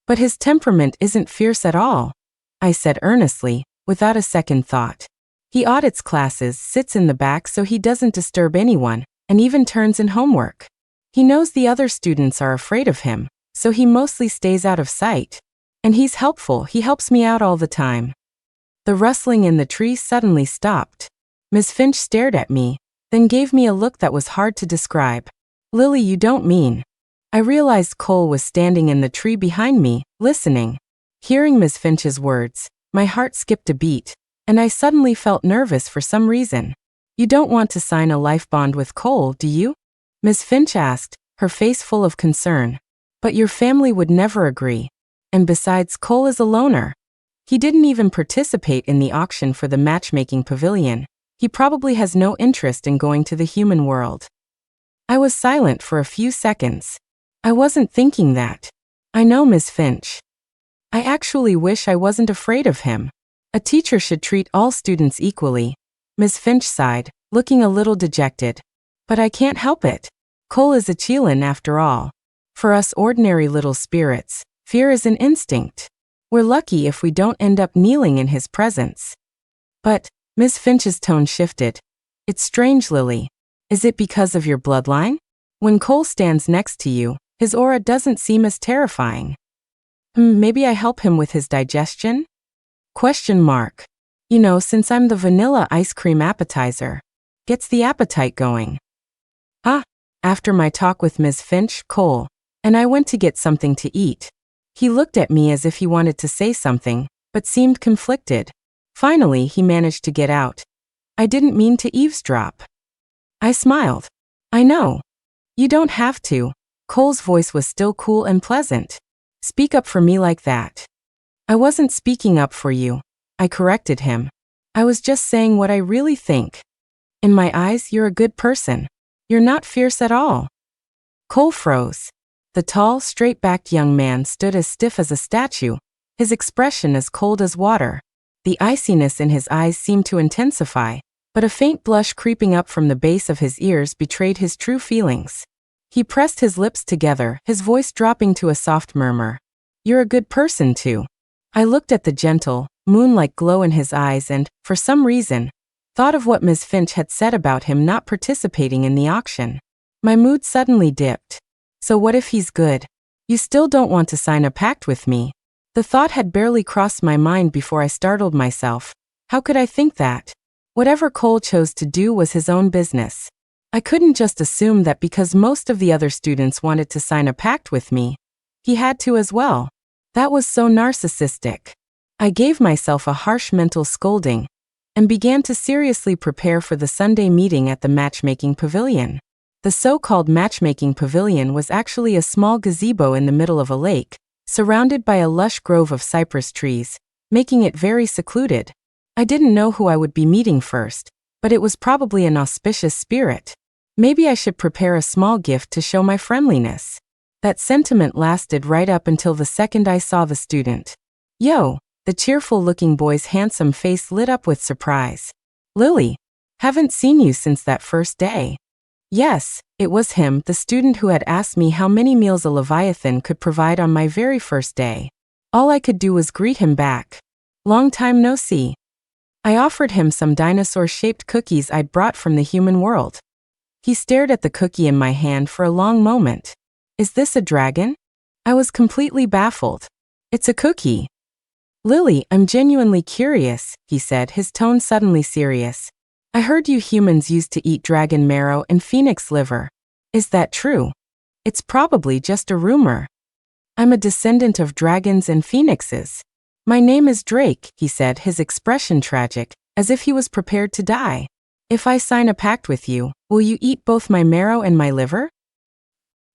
"But his temperament isn't fierce at all," I said earnestly, without a second thought. "He audits classes, sits in the back so he doesn't disturb anyone, and even turns in homework. He knows the other students are afraid of him, so he mostly stays out of sight. And he's helpful, he helps me out all the time." The rustling in the tree suddenly stopped. Miss Finch stared at me, then gave me a look that was hard to describe. "Lily, you don't mean..." I realized Cole was standing in the tree behind me, listening. Hearing Miss Finch's words, my heart skipped a beat, and I suddenly felt nervous for some reason. "You don't want to sign a life bond with Cole, do you?" Miss Finch asked, her face full of concern. "But your family would never agree. And besides, Cole is a loner. He didn't even participate in the auction for the matchmaking pavilion. He probably has no interest in going to the human world." I was silent for a few seconds. I wasn't thinking that. "I know, Miss Finch. I actually wish I wasn't afraid of him. A teacher should treat all students equally." Miss Finch sighed, looking a little dejected. "But I can't help it. Cole is a Chelan after all. For us ordinary little spirits, fear is an instinct. We're lucky if we don't end up kneeling in his presence." "But," Miss Finch's tone shifted, "it's strange, Lily. Is it because of your bloodline? When Cole stands next to you, his aura doesn't seem as terrifying." Maybe I help him with his digestion?" Question mark. You know, since I'm the vanilla ice cream appetizer. Gets the appetite going. After my talk with Ms. Finch, Cole and I went to get something to eat. He looked at me as if he wanted to say something, but seemed conflicted. Finally, he managed to get out, "I didn't mean to eavesdrop." I smiled. "I know. You don't have to." Cole's voice was still cool and pleasant. "Speak up for me like that." "I wasn't speaking up for you," I corrected him. "I was just saying what I really think. In my eyes, you're a good person. You're not fierce at all." Cole froze. The tall, straight-backed young man stood as stiff as a statue, his expression as cold as water. The iciness in his eyes seemed to intensify, but a faint blush creeping up from the base of his ears betrayed his true feelings. He pressed his lips together, his voice dropping to a soft murmur. "You're a good person, too." I looked at the gentle, moon-like glow in his eyes and, for some reason, thought of what Ms. Finch had said about him not participating in the auction. My mood suddenly dipped. "So what if he's good? You still don't want to sign a pact with me?" The thought had barely crossed my mind before I startled myself. How could I think that? Whatever Cole chose to do was his own business. I couldn't just assume that because most of the other students wanted to sign a pact with me, he had to as well. That was so narcissistic. I gave myself a harsh mental scolding and began to seriously prepare for the Sunday meeting at the matchmaking pavilion. The so-called matchmaking pavilion was actually a small gazebo in the middle of a lake, surrounded by a lush grove of cypress trees, making it very secluded. I didn't know who I would be meeting first, but it was probably an auspicious spirit. Maybe I should prepare a small gift to show my friendliness. That sentiment lasted right up until the second I saw the student. "Yo!" The cheerful-looking boy's handsome face lit up with surprise. "Lily, haven't seen you since that first day." Yes, it was him, the student who had asked me how many meals a Leviathan could provide on my very first day. All I could do was greet him back. "Long time no see." I offered him some dinosaur-shaped cookies I'd brought from the human world. He stared at the cookie in my hand for a long moment. Is this a dragon? I was completely baffled. It's a cookie. Lily, I'm genuinely curious, he said, his tone suddenly serious. I heard you humans used to eat dragon marrow and phoenix liver. Is that true? It's probably just a rumor. I'm a descendant of dragons and phoenixes. My name is Drake, he said, his expression tragic, as if he was prepared to die. If I sign a pact with you, will you eat both my marrow and my liver?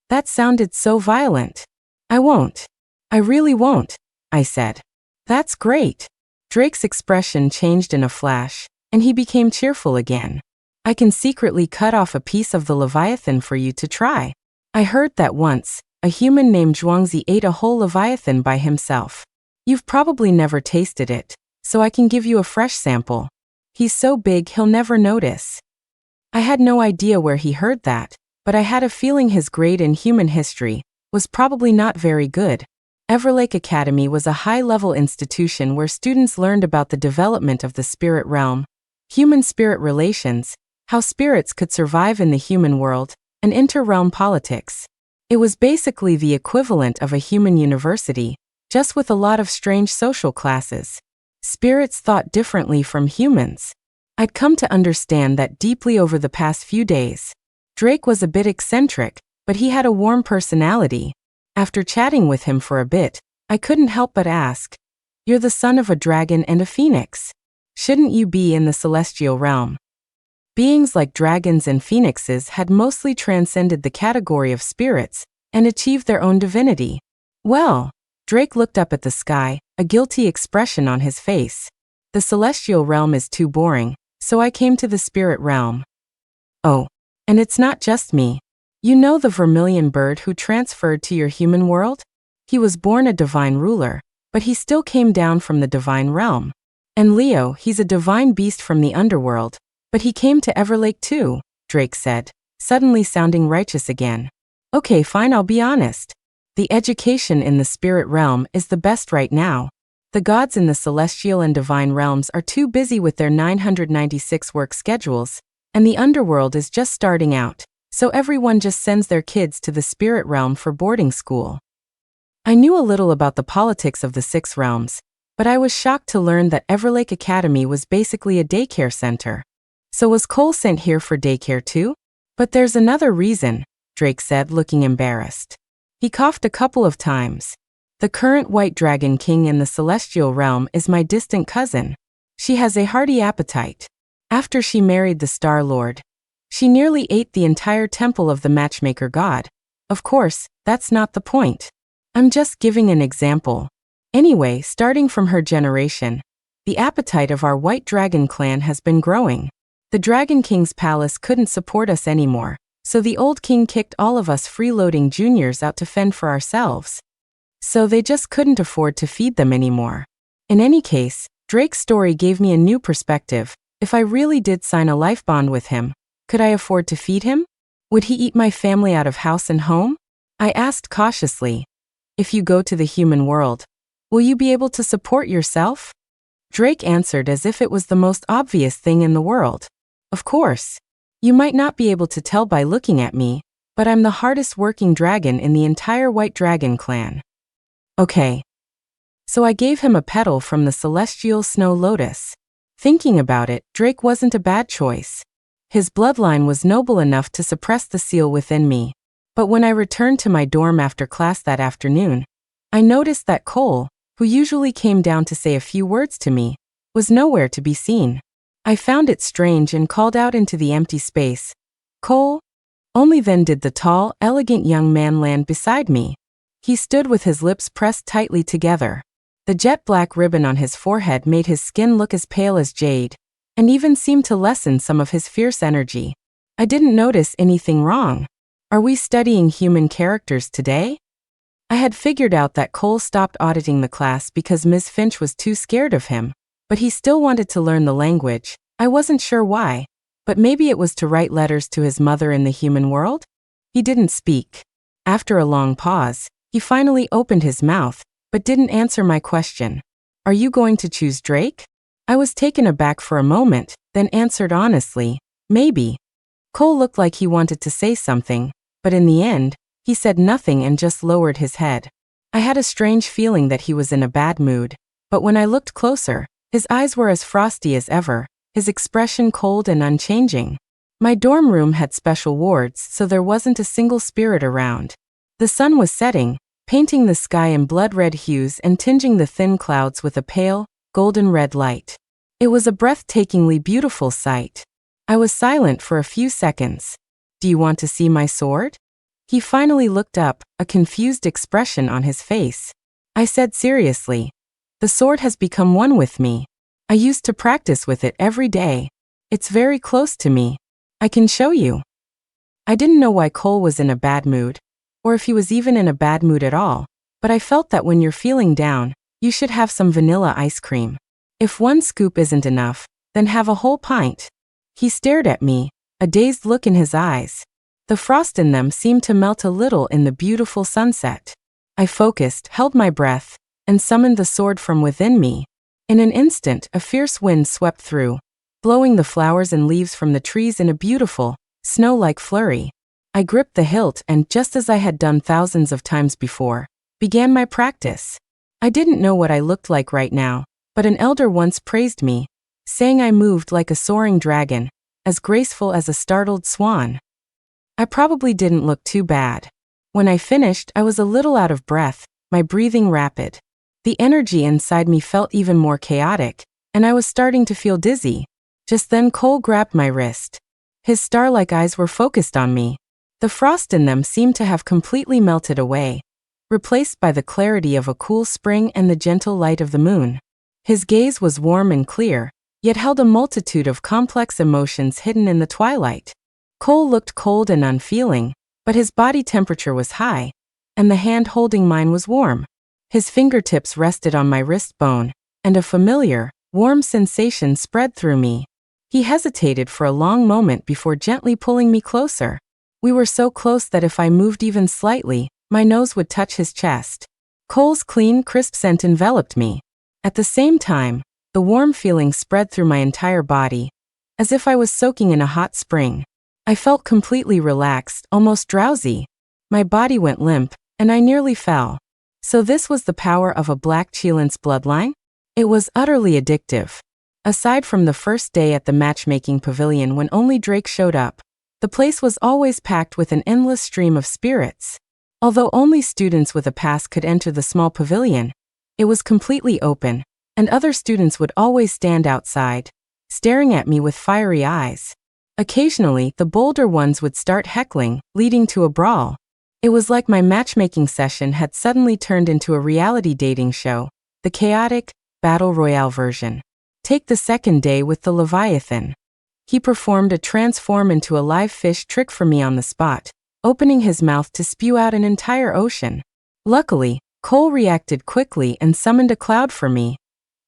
That sounded so violent. I won't. I really won't, I said. That's great. Drake's expression changed in a flash, and he became cheerful again. I can secretly cut off a piece of the Leviathan for you to try. I heard that once, a human named Zhuangzi ate a whole Leviathan by himself. You've probably never tasted it, so I can give you a fresh sample. He's so big he'll never notice. I had no idea where he heard that, but I had a feeling his grade in human history was probably not very good. Everlake Academy was a high-level institution where students learned about the development of the spirit realm, human-spirit relations, how spirits could survive in the human world, and inter-realm politics. It was basically the equivalent of a human university, just with a lot of strange social classes. Spirits thought differently from humans. I'd come to understand that deeply over the past few days. Drake was a bit eccentric, but he had a warm personality. After chatting with him for a bit, I couldn't help but ask, "You're the son of a dragon and a phoenix. Shouldn't you be in the celestial realm?" Beings like dragons and phoenixes had mostly transcended the category of spirits and achieved their own divinity. Well, Drake looked up at the sky, a guilty expression on his face. The celestial realm is too boring, so I came to the spirit realm. Oh, and it's not just me. You know the vermilion bird who transferred to your human world? He was born a divine ruler, but he still came down from the divine realm. And Leo, he's a divine beast from the underworld, but he came to Everlake too, Drake said, suddenly sounding righteous again. Okay, fine, I'll be honest. The education in the spirit realm is the best right now. The gods in the celestial and divine realms are too busy with their 996 work schedules, and the underworld is just starting out, so everyone just sends their kids to the spirit realm for boarding school. I knew a little about the politics of the six realms, but I was shocked to learn that Everlake Academy was basically a daycare center. So was Cole sent here for daycare too? But there's another reason, Drake said, looking embarrassed. He coughed a couple of times. The current White Dragon King in the Celestial Realm is my distant cousin. She has a hearty appetite. After she married the Star Lord, she nearly ate the entire temple of the matchmaker god. Of course, that's not the point. I'm just giving an example. Anyway, starting from her generation, the appetite of our White Dragon clan has been growing. The Dragon King's palace couldn't support us anymore, so the old king kicked all of us freeloading juniors out to fend for ourselves. So they just couldn't afford to feed them anymore. In any case, Drake's story gave me a new perspective. If I really did sign a life bond with him, could I afford to feed him? Would he eat my family out of house and home? I asked cautiously. If you go to the human world, will you be able to support yourself? Drake answered as if it was the most obvious thing in the world. Of course. You might not be able to tell by looking at me, but I'm the hardest working dragon in the entire White Dragon clan. Okay. So I gave him a petal from the celestial snow lotus. Thinking about it, Drake wasn't a bad choice. His bloodline was noble enough to suppress the seal within me. But when I returned to my dorm after class that afternoon, I noticed that Cole, who usually came down to say a few words to me, was nowhere to be seen. I found it strange and called out into the empty space, "Cole?" Only then did the tall, elegant young man land beside me. He stood with his lips pressed tightly together. The jet black ribbon on his forehead made his skin look as pale as jade, and even seemed to lessen some of his fierce energy. I didn't notice anything wrong. Are we studying human characters today? I had figured out that Cole stopped auditing the class because Ms. Finch was too scared of him, but he still wanted to learn the language. I wasn't sure why, but maybe it was to write letters to his mother in the human world? He didn't speak. After a long pause, he finally opened his mouth, but didn't answer my question. Are you going to choose Drake? I was taken aback for a moment, then answered honestly, maybe. Cole looked like he wanted to say something, but in the end, he said nothing and just lowered his head. I had a strange feeling that he was in a bad mood, but when I looked closer, his eyes were as frosty as ever, his expression cold and unchanging. My dorm room had special wards, so there wasn't a single spirit around. The sun was setting, painting the sky in blood-red hues and tinging the thin clouds with a pale, golden-red light. It was a breathtakingly beautiful sight. I was silent for a few seconds. "Do you want to see my sword?" He finally looked up, a confused expression on his face. I said seriously, "The sword has become one with me. I used to practice with it every day. It's very close to me. I can show you." I didn't know why Cole was in a bad mood, or if he was even in a bad mood at all, but I felt that when you're feeling down, you should have some vanilla ice cream. If one scoop isn't enough, then have a whole pint. He stared at me, a dazed look in his eyes. The frost in them seemed to melt a little in the beautiful sunset. I focused, held my breath, and summoned the sword from within me. In an instant, a fierce wind swept through, blowing the flowers and leaves from the trees in a beautiful, snow-like flurry. I gripped the hilt and, just as I had done thousands of times before, began my practice. I didn't know what I looked like right now, but an elder once praised me, saying I moved like a soaring dragon, as graceful as a startled swan. I probably didn't look too bad. When I finished, I was a little out of breath, my breathing rapid. The energy inside me felt even more chaotic, and I was starting to feel dizzy. Just then Cole grabbed my wrist. His star-like eyes were focused on me. The frost in them seemed to have completely melted away, replaced by the clarity of a cool spring and the gentle light of the moon. His gaze was warm and clear, yet held a multitude of complex emotions hidden in the twilight. Cole looked cold and unfeeling, but his body temperature was high, and the hand holding mine was warm. His fingertips rested on my wrist bone, and a familiar, warm sensation spread through me. He hesitated for a long moment before gently pulling me closer. We were so close that if I moved even slightly, my nose would touch his chest. Cole's clean, crisp scent enveloped me. At the same time, the warm feeling spread through my entire body, as if I was soaking in a hot spring. I felt completely relaxed, almost drowsy. My body went limp, and I nearly fell. So this was the power of a Black Cheelance bloodline? It was utterly addictive. Aside from the first day at the matchmaking pavilion when only Drake showed up, the place was always packed with an endless stream of spirits. Although only students with a pass could enter the small pavilion, it was completely open, and other students would always stand outside, staring at me with fiery eyes. Occasionally, the bolder ones would start heckling, leading to a brawl. It was like my matchmaking session had suddenly turned into a reality dating show, the chaotic, battle royale version. Take the second day with the Leviathan. He performed a transform into a live fish trick for me on the spot, opening his mouth to spew out an entire ocean. Luckily, Cole reacted quickly and summoned a cloud for me.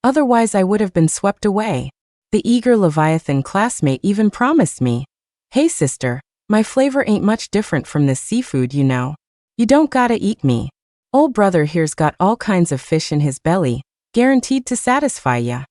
Otherwise I would have been swept away. The eager Leviathan classmate even promised me, "Hey sister, my flavor ain't much different from this seafood, you know. You don't gotta eat me. Old brother here's got all kinds of fish in his belly, guaranteed to satisfy ya."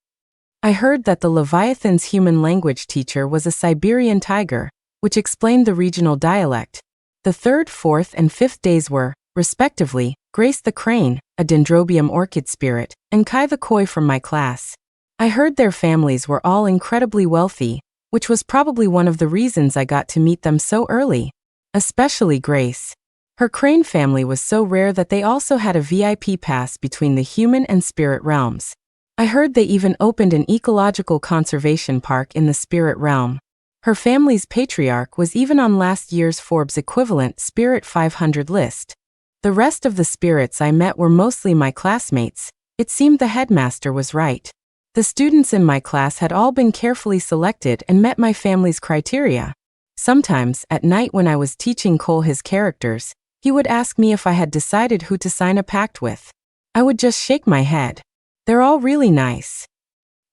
I heard that the Leviathan's human language teacher was a Siberian tiger, which explained the regional dialect. The third, fourth, and fifth days were, respectively, Grace the crane, a dendrobium orchid spirit, and Kai the koi from my class. I heard their families were all incredibly wealthy, which was probably one of the reasons I got to meet them so early. Especially Grace. Her crane family was so rare that they also had a VIP pass between the human and spirit realms. I heard they even opened an ecological conservation park in the spirit realm. Her family's patriarch was even on last year's Forbes equivalent Spirit 500 list. The rest of the spirits I met were mostly my classmates. It seemed the headmaster was right. The students in my class had all been carefully selected and met my family's criteria. Sometimes, at night when I was teaching Cole his characters, he would ask me if I had decided who to sign a pact with. I would just shake my head. "They're all really nice."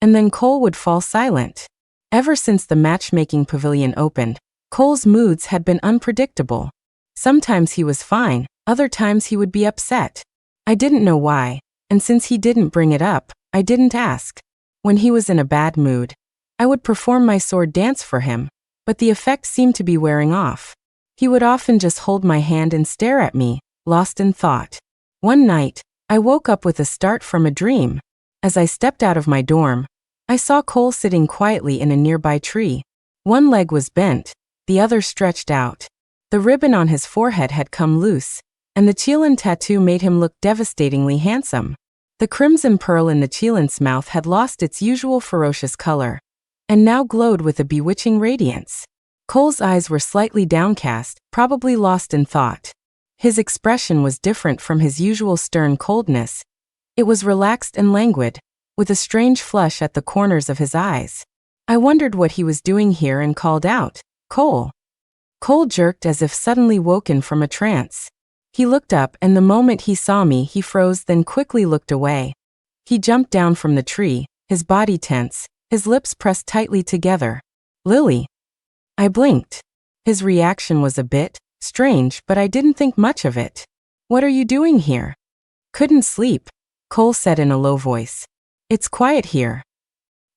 And then Cole would fall silent. Ever since the matchmaking pavilion opened, Cole's moods had been unpredictable. Sometimes he was fine, other times he would be upset. I didn't know why, and since he didn't bring it up, I didn't ask. When he was in a bad mood, I would perform my sword dance for him, but the effect seemed to be wearing off. He would often just hold my hand and stare at me, lost in thought. One night, I woke up with a start from a dream. As I stepped out of my dorm, I saw Cole sitting quietly in a nearby tree. One leg was bent, the other stretched out. The ribbon on his forehead had come loose, and the Qilin tattoo made him look devastatingly handsome. The crimson pearl in the Qilin's mouth had lost its usual ferocious color, and now glowed with a bewitching radiance. Cole's eyes were slightly downcast, probably lost in thought. His expression was different from his usual stern coldness. It was relaxed and languid, with a strange flush at the corners of his eyes. I wondered what he was doing here and called out, "Cole." Cole jerked as if suddenly woken from a trance. He looked up, and the moment he saw me, he froze, then quickly looked away. He jumped down from the tree, his body tense, his lips pressed tightly together. "Lily." I blinked. His reaction was a bit strange, but I didn't think much of it. "What are you doing here?" "Couldn't sleep," Cole said in a low voice. "It's quiet here."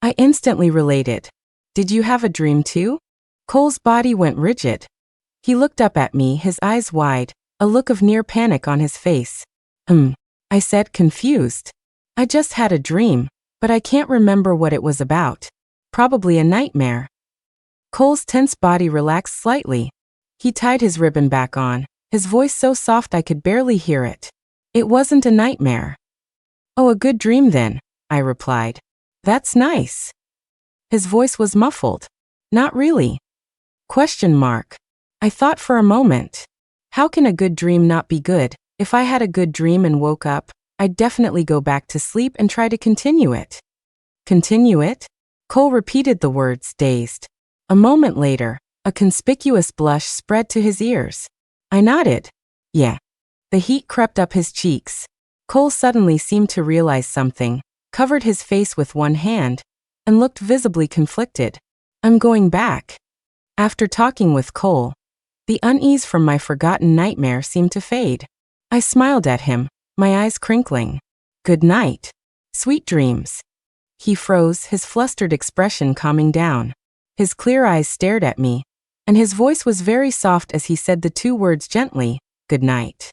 I instantly related. "Did you have a dream too?" Cole's body went rigid. He looked up at me, his eyes wide, a look of near panic on his face. I said, confused. "I just had a dream, but I can't remember what it was about. Probably a nightmare." Cole's tense body relaxed slightly. He tied his ribbon back on, his voice so soft I could barely hear it. "It wasn't a nightmare." "Oh, a good dream then," I replied. "That's nice." His voice was muffled. "Not really?" Question mark. I thought for a moment. How can a good dream not be good? If I had a good dream and woke up, I'd definitely go back to sleep and try to continue it. Continue it? Cole repeated the words, dazed. A moment later, a conspicuous blush spread to his ears. I nodded. Yeah. The heat crept up his cheeks. Cole suddenly seemed to realize something, covered his face with one hand, and looked visibly conflicted. "I'm going back." After talking with Cole, the unease from my forgotten nightmare seemed to fade. I smiled at him, my eyes crinkling. "Good night. Sweet dreams." He froze, his flustered expression calming down. His clear eyes stared at me, and his voice was very soft as he said the two words gently, "Good night."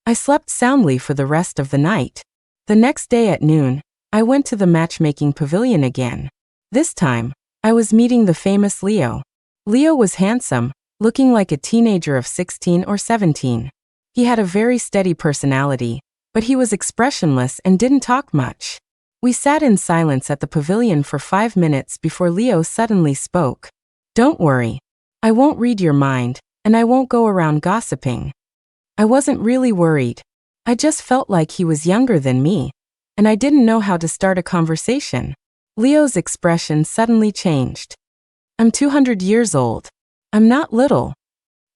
I slept soundly for the rest of the night. The next day at noon, I went to the matchmaking pavilion again. This time, I was meeting the famous Leo. Leo was handsome, looking like a teenager of 16 or 17. He had a very steady personality, but he was expressionless and didn't talk much. We sat in silence at the pavilion for 5 minutes before Leo suddenly spoke. "Don't worry. I won't read your mind, and I won't go around gossiping." I wasn't really worried. I just felt like he was younger than me, and I didn't know how to start a conversation. Leo's expression suddenly changed. "I'm 200 years old. I'm not little.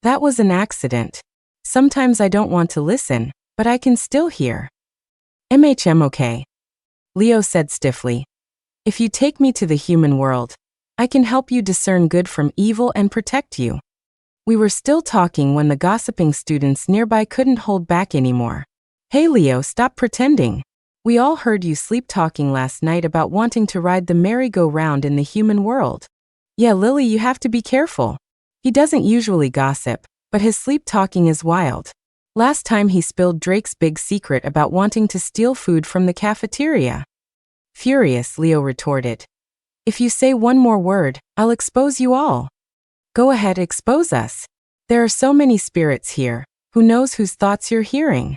That was an accident. Sometimes I don't want to listen, but I can still hear." Okay. Leo said stiffly. "If you take me to the human world, I can help you discern good from evil and protect you." We were still talking when the gossiping students nearby couldn't hold back anymore. "Hey Leo, stop pretending. We all heard you sleep-talking last night about wanting to ride the merry-go-round in the human world." "Yeah, Lily, you have to be careful. He doesn't usually gossip, but his sleep-talking is wild. Last time he spilled Drake's big secret about wanting to steal food from the cafeteria." Furious, Leo retorted. "If you say one more word, I'll expose you all." "Go ahead, expose us. There are so many spirits here. Who knows whose thoughts you're hearing?"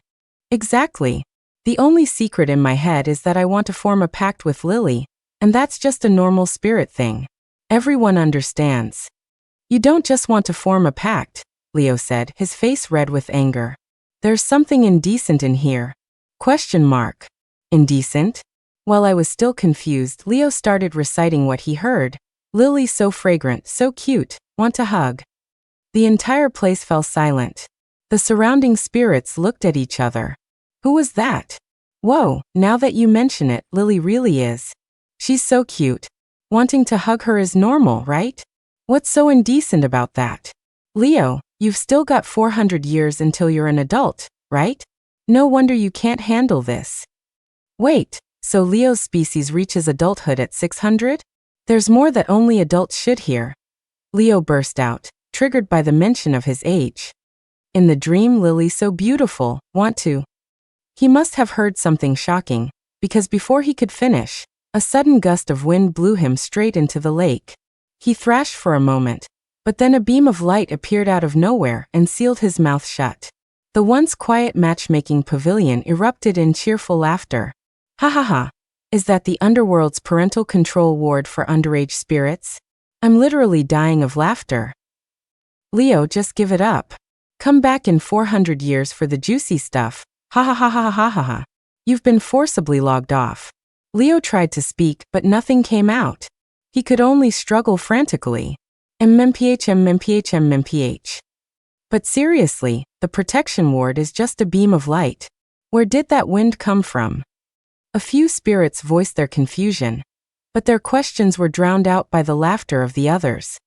"Exactly. The only secret in my head is that I want to form a pact with Lily, and that's just a normal spirit thing. Everyone understands." "You don't just want to form a pact," Leo said, his face red with anger. "There's something indecent in here." Question mark. Indecent? While I was still confused, Leo started reciting what he heard. "Lily so fragrant, so cute, want to hug." The entire place fell silent. The surrounding spirits looked at each other. Who was that? Whoa, now that you mention it, Lily really is. She's so cute. Wanting to hug her is normal, right? What's so indecent about that? Leo, you've still got 400 years until you're an adult, right? No wonder you can't handle this. Wait, so Leo's species reaches adulthood at 600? There's more that only adults should hear. Leo burst out, triggered by the mention of his age. In the dream, Lily so beautiful, want to. He must have heard something shocking, because before he could finish, a sudden gust of wind blew him straight into the lake. He thrashed for a moment, but then a beam of light appeared out of nowhere and sealed his mouth shut. The once quiet matchmaking pavilion erupted in cheerful laughter. Ha ha ha! Is that the underworld's parental control ward for underage spirits? I'm literally dying of laughter. Leo, just give it up. Come back in 400 years for the juicy stuff. Ha ha ha ha ha ha ha. You've been forcibly logged off. Leo tried to speak, but nothing came out. He could only struggle frantically. MMPH. But seriously, the protection ward is just a beam of light. Where did that wind come from? A few spirits voiced their confusion, but their questions were drowned out by the laughter of the others.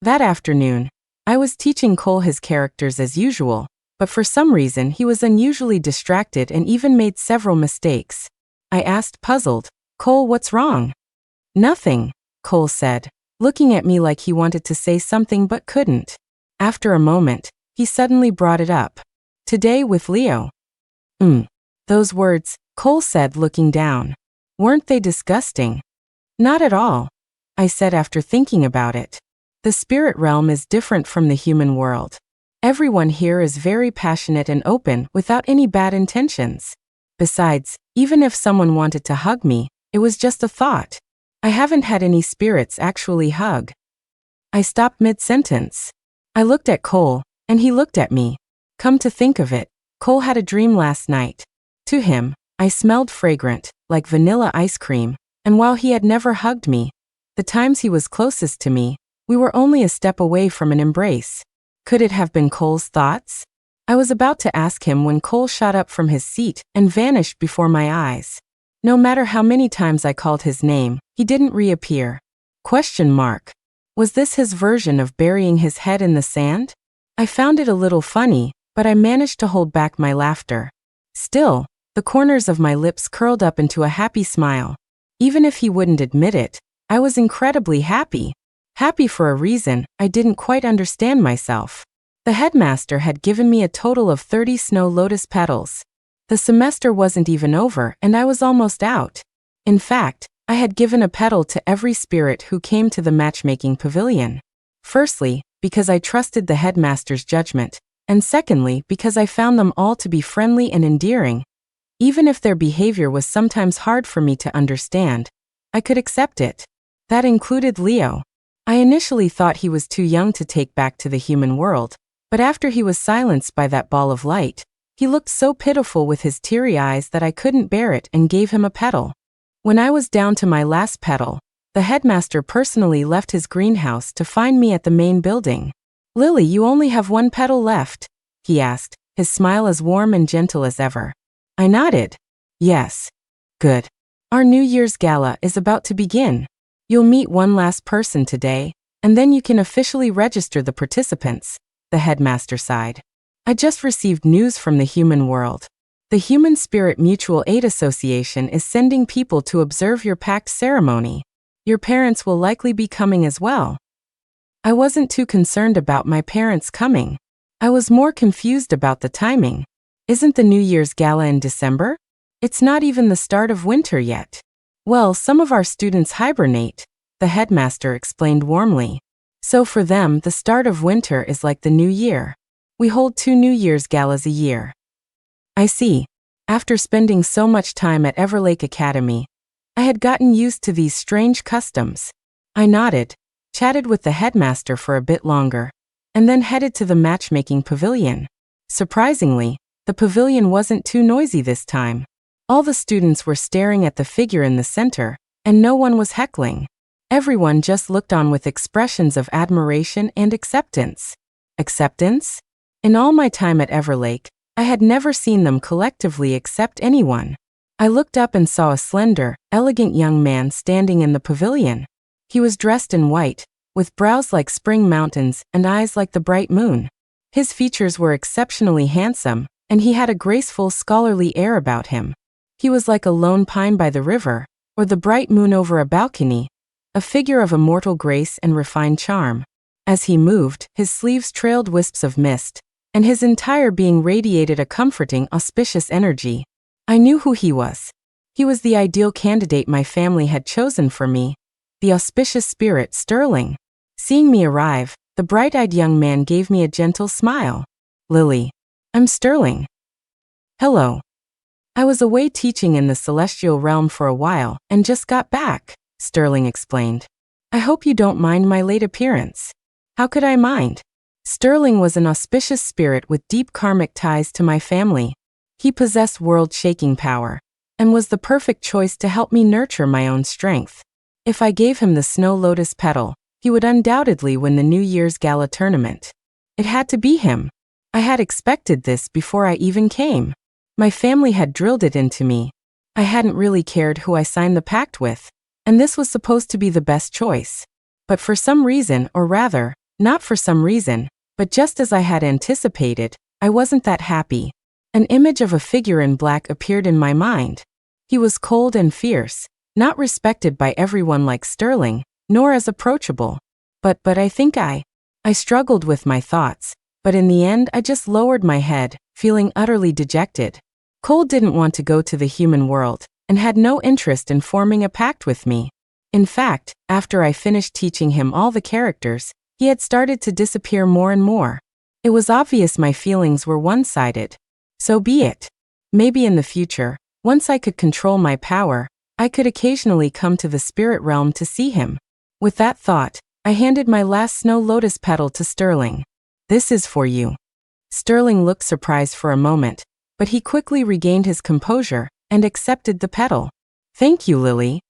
That afternoon, I was teaching Cole his characters as usual, but for some reason he was unusually distracted and even made several mistakes. I asked, puzzled, Cole, what's wrong? Nothing, Cole said, looking at me like he wanted to say something but couldn't. After a moment, he suddenly brought it up. Today with Leo. Those words, Cole said, looking down. Weren't they disgusting? Not at all, I said after thinking about it. The spirit realm is different from the human world. Everyone here is very passionate and open without any bad intentions. Besides, even if someone wanted to hug me, it was just a thought. I haven't had any spirits actually hug. I stopped mid-sentence. I looked at Cole, and he looked at me. Come to think of it, Cole had a dream last night. To him, I smelled fragrant, like vanilla ice cream, and while he had never hugged me, the times he was closest to me, we were only a step away from an embrace. Could it have been Cole's thoughts? I was about to ask him when Cole shot up from his seat and vanished before my eyes. No matter how many times I called his name, he didn't reappear. Was this his version of burying his head in the sand? I found it a little funny, but I managed to hold back my laughter. Still, the corners of my lips curled up into a happy smile. Even if he wouldn't admit it, I was incredibly happy. Happy for a reason I didn't quite understand myself. The headmaster had given me a total of 30 snow lotus petals. The semester wasn't even over and I was almost out. In fact, I had given a petal to every spirit who came to the matchmaking pavilion. Firstly, because I trusted the headmaster's judgment, and secondly, because I found them all to be friendly and endearing. Even if their behavior was sometimes hard for me to understand, I could accept it. That included Leo. I initially thought he was too young to take back to the human world, but after he was silenced by that ball of light, he looked so pitiful with his teary eyes that I couldn't bear it and gave him a petal. When I was down to my last petal, the headmaster personally left his greenhouse to find me at the main building. Lily, you only have one petal left, he asked, his smile as warm and gentle as ever. I nodded. Yes. Good. Our New Year's gala is about to begin. You'll meet one last person today, and then you can officially register the participants, the headmaster sighed. I just received news from the human world. The Human Spirit Mutual Aid Association is sending people to observe your pact ceremony. Your parents will likely be coming as well. I wasn't too concerned about my parents coming. I was more confused about the timing. Isn't the New Year's gala in December? It's not even the start of winter yet. Well, some of our students hibernate, the headmaster explained warmly. So for them, the start of winter is like the new year. We hold 2 New Year's galas a year. I see. After spending so much time at Everlake Academy, I had gotten used to these strange customs. I nodded, chatted with the headmaster for a bit longer, and then headed to the matchmaking pavilion. Surprisingly, the pavilion wasn't too noisy this time. All the students were staring at the figure in the center, and no one was heckling. Everyone just looked on with expressions of admiration and acceptance. Acceptance? In all my time at Everlake, I had never seen them collectively accept anyone. I looked up and saw a slender, elegant young man standing in the pavilion. He was dressed in white, with brows like spring mountains and eyes like the bright moon. His features were exceptionally handsome, and he had a graceful, scholarly air about him. He was like a lone pine by the river, or the bright moon over a balcony, a figure of immortal grace and refined charm. As he moved, his sleeves trailed wisps of mist, and his entire being radiated a comforting, auspicious energy. I knew who he was. He was the ideal candidate my family had chosen for me, the auspicious spirit Sterling. Seeing me arrive, the bright-eyed young man gave me a gentle smile. Lily. I'm Sterling. Hello. I was away teaching in the celestial realm for a while and just got back, Sterling explained. I hope you don't mind my late appearance. How could I mind? Sterling was an auspicious spirit with deep karmic ties to my family. He possessed world-shaking power and was the perfect choice to help me nurture my own strength. If I gave him the snow lotus petal, he would undoubtedly win the New Year's gala tournament. It had to be him. I had expected this before I even came. My family had drilled it into me. I hadn't really cared who I signed the pact with, and this was supposed to be the best choice. But for some reason, or rather, not for some reason, but just as I had anticipated, I wasn't that happy. An image of a figure in black appeared in my mind. He was cold and fierce, not respected by everyone like Sterling, nor as approachable. But I think I struggled with my thoughts, but in the end I just lowered my head, feeling utterly dejected. Cole didn't want to go to the human world, and had no interest in forming a pact with me. In fact, after I finished teaching him all the characters, he had started to disappear more and more. It was obvious my feelings were one-sided. So be it. Maybe in the future, once I could control my power, I could occasionally come to the spirit realm to see him. With that thought, I handed my last snow lotus petal to Sterling. This is for you. Sterling looked surprised for a moment, but he quickly regained his composure and accepted the petal. Thank you, Lily.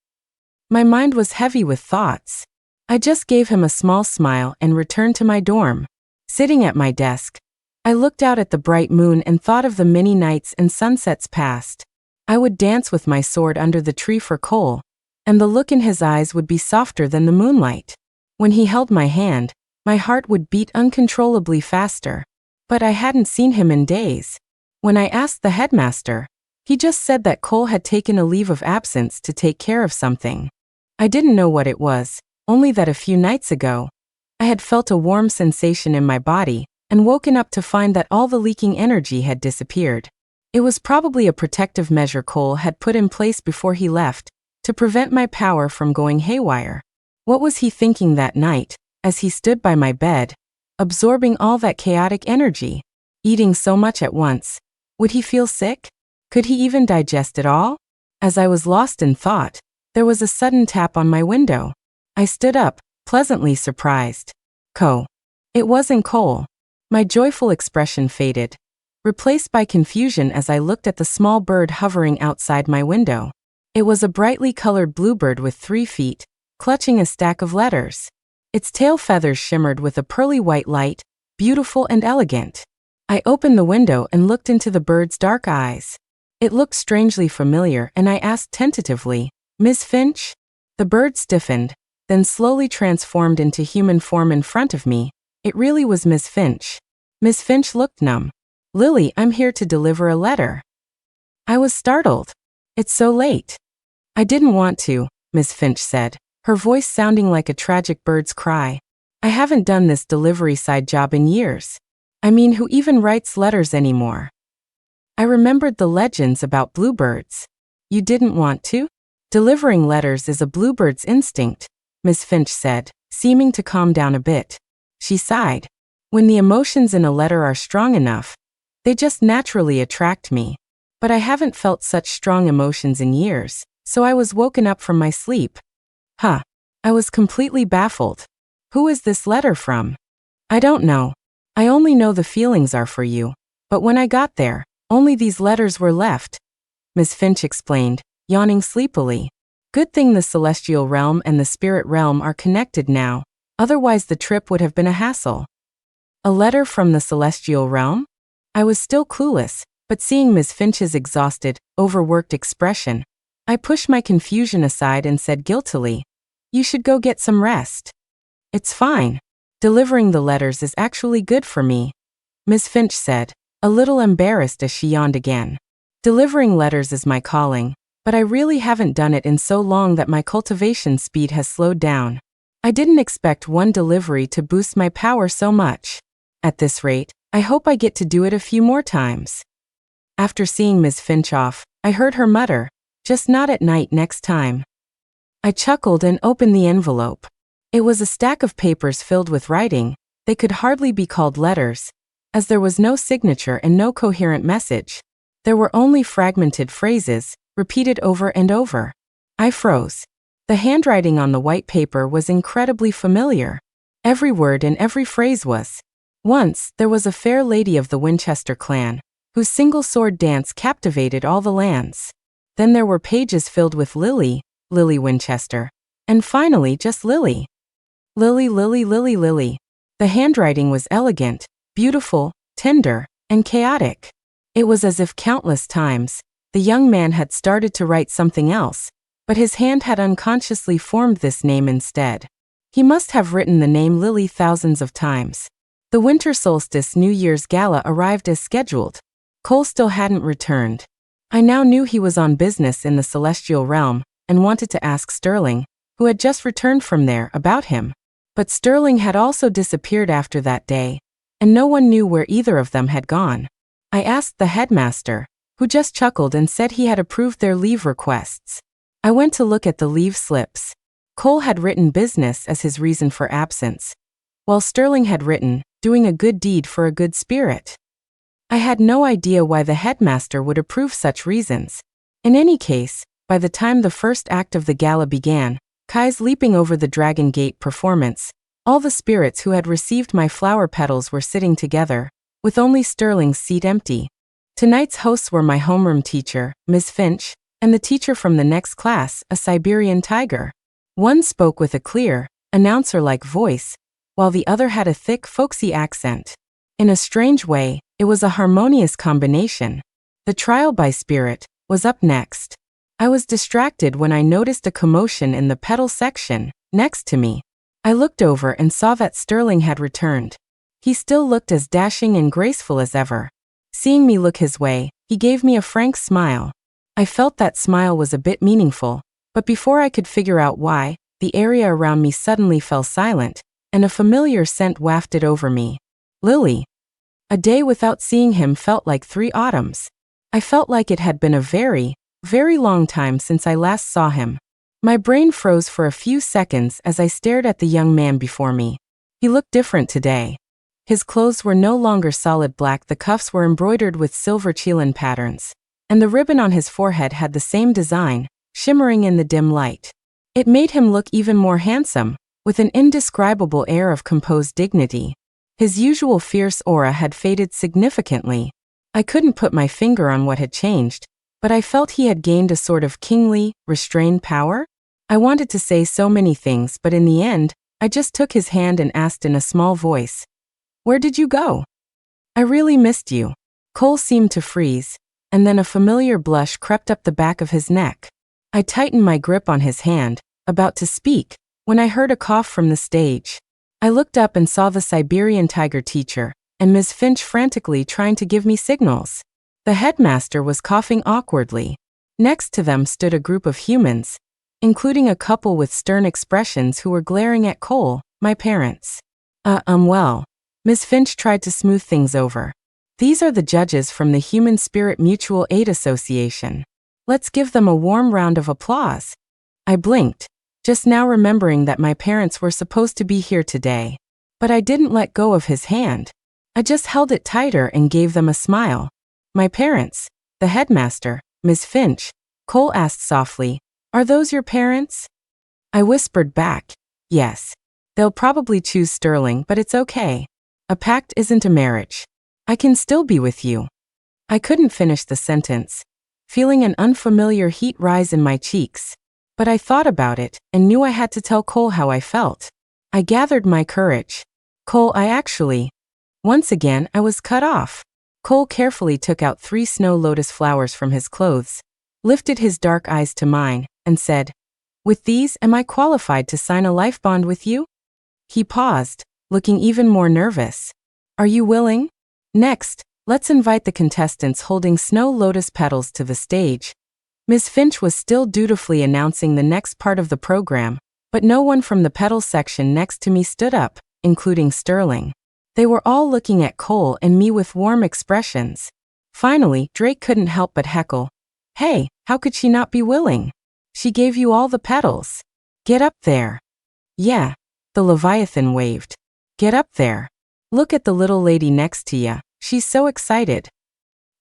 My mind was heavy with thoughts. I just gave him a small smile and returned to my dorm. Sitting at my desk, I looked out at the bright moon and thought of the many nights and sunsets past. I would dance with my sword under the tree for Cole, and the look in his eyes would be softer than the moonlight. When he held my hand, my heart would beat uncontrollably faster. But I hadn't seen him in days. When I asked the headmaster, he just said that Cole had taken a leave of absence to take care of something. I didn't know what it was, only that a few nights ago, I had felt a warm sensation in my body and woken up to find that all the leaking energy had disappeared. It was probably a protective measure Cole had put in place before he left, to prevent my power from going haywire. What was he thinking that night, as he stood by my bed, absorbing all that chaotic energy? Eating so much at once, would he feel sick? Could he even digest it all? As I was lost in thought, there was a sudden tap on my window. I stood up, pleasantly surprised. It wasn't Cole. My joyful expression faded, replaced by confusion as I looked at the small bird hovering outside my window. It was a brightly colored bluebird with 3 feet, clutching a stack of letters. Its tail feathers shimmered with a pearly white light, beautiful and elegant. I opened the window and looked into the bird's dark eyes. It looked strangely familiar, and I asked tentatively, "Miss Finch?" The bird stiffened, then slowly transformed into human form in front of me. It really was Miss Finch. Miss Finch looked numb. "Lily, I'm here to deliver a letter." I was startled. "It's so late." "I didn't want to," Miss Finch said, her voice sounding like a tragic bird's cry. "I haven't done this delivery side job in years. I mean, who even writes letters anymore?" I remembered the legends about bluebirds. "You didn't want to? Delivering letters is a bluebird's instinct," Miss Finch said, seeming to calm down a bit. She sighed. "When the emotions in a letter are strong enough, they just naturally attract me. But I haven't felt such strong emotions in years, so I was woken up from my sleep." I was completely baffled. "Who is this letter from?" "I don't know. I only know the feelings are for you. But when I got there, only these letters were left," Miss Finch explained, yawning sleepily. "Good thing the celestial realm and the spirit realm are connected now, otherwise the trip would have been a hassle." "A letter from the celestial realm?" I was still clueless, but seeing Miss Finch's exhausted, overworked expression, I pushed my confusion aside and said guiltily, "You should go get some rest." "It's fine. Delivering the letters is actually good for me," Miss Finch said, a little embarrassed as she yawned again. "Delivering letters is my calling, but I really haven't done it in so long that my cultivation speed has slowed down. I didn't expect one delivery to boost my power so much. At this rate, I hope I get to do it a few more times. After seeing Ms. Finch off, I heard her mutter, "Just not at night next time." I chuckled and opened the envelope. It was a stack of papers filled with writing. They could hardly be called letters, as there was no signature and no coherent message. There were only fragmented phrases, repeated over and over. I froze. The handwriting on the white paper was incredibly familiar. Every word and every phrase was. Once, there was a fair lady of the Winchester clan, whose single sword dance captivated all the lands. Then there were pages filled with Lily, Lily Winchester. And finally just Lily. Lily, Lily, Lily, Lily. The handwriting was elegant, beautiful, tender, and chaotic. It was as if countless times, the young man had started to write something else, but his hand had unconsciously formed this name instead. He must have written the name Lily thousands of times. The winter solstice New Year's gala arrived as scheduled. Cole still hadn't returned. I now knew he was on business in the celestial realm, and wanted to ask Sterling, who had just returned from there, about him. But Sterling had also disappeared after that day, and no one knew where either of them had gone. I asked the headmaster, who just chuckled and said he had approved their leave requests. I went to look at the leave slips. Cole had written business as his reason for absence, while Sterling had written, doing a good deed for a good spirit. I had no idea why the headmaster would approve such reasons. In any case, by the time the first act of the gala began, Kai's leaping over the Dragon Gate performance, all the spirits who had received my flower petals were sitting together, with only Sterling's seat empty. Tonight's hosts were my homeroom teacher, Ms. Finch, and the teacher from the next class, a Siberian tiger. One spoke with a clear, announcer-like voice, while the other had a thick, folksy accent. In a strange way, it was a harmonious combination. The trial by spirit was up next. I was distracted when I noticed a commotion in the petal section, next to me. I looked over and saw that Sterling had returned. He still looked as dashing and graceful as ever. Seeing me look his way, he gave me a frank smile. I felt that smile was a bit meaningful, but before I could figure out why, the area around me suddenly fell silent, and a familiar scent wafted over me. Lily. A day without seeing him felt like 3 autumns. I felt like it had been a very, very long time since I last saw him. My brain froze for a few seconds as I stared at the young man before me. He looked different today. His clothes were no longer solid black, the cuffs were embroidered with silver chelan patterns, and the ribbon on his forehead had the same design, shimmering in the dim light. It made him look even more handsome, with an indescribable air of composed dignity. His usual fierce aura had faded significantly. I couldn't put my finger on what had changed, but I felt he had gained a sort of kingly, restrained power. I wanted to say so many things, but in the end, I just took his hand and asked in a small voice, "Where did you go? I really missed you." Cole seemed to freeze, and then a familiar blush crept up the back of his neck. I tightened my grip on his hand, about to speak, when I heard a cough from the stage. I looked up and saw the Siberian tiger teacher, and Ms. Finch frantically trying to give me signals. The headmaster was coughing awkwardly. Next to them stood a group of humans, including a couple with stern expressions who were glaring at Cole, my parents. Well. Ms. Finch tried to smooth things over. These are the judges from the Human Spirit Mutual Aid Association. Let's give them a warm round of applause. I blinked, just now remembering that my parents were supposed to be here today. But I didn't let go of his hand. I just held it tighter and gave them a smile. My parents, the headmaster, Ms. Finch, Cole asked softly, "Are those your parents?" I whispered back, "Yes. They'll probably choose Sterling, but it's okay. A pact isn't a marriage. I can still be with you." I couldn't finish the sentence, feeling an unfamiliar heat rise in my cheeks. But I thought about it and knew I had to tell Cole how I felt. I gathered my courage. "Cole, Once again, I was cut off. Cole carefully took out 3 snow lotus flowers from his clothes, lifted his dark eyes to mine, and said, "With these, am I qualified to sign a life bond with you?" He paused, looking even more nervous. "Are you willing? Next, let's invite the contestants holding snow lotus petals to the stage." Ms. Finch was still dutifully announcing the next part of the program, But no one from the petals section next to me stood up, including Sterling. They were all looking at Cole and me with warm expressions. Finally, Drake couldn't help but heckle. Hey, how could she not be willing? She gave you all the petals. Get up there. Yeah, the Leviathan waved. Get up there. Look at the little lady next to ya, she's so excited.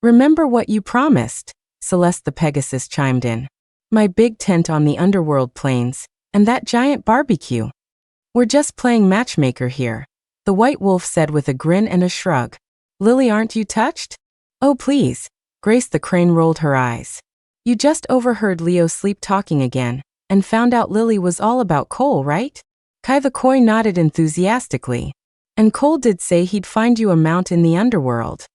Remember what you promised, Celeste the Pegasus chimed in. My big tent on the underworld plains, and that giant barbecue. We're just playing matchmaker here, the White Wolf said with a grin and a shrug. Lily, aren't you touched? Oh please, Grace the Crane rolled her eyes. You just overheard Leo sleep talking again, and found out Lily was all about Cole, right? Kai the Koi nodded enthusiastically. And Cole did say he'd find you a mount in the underworld.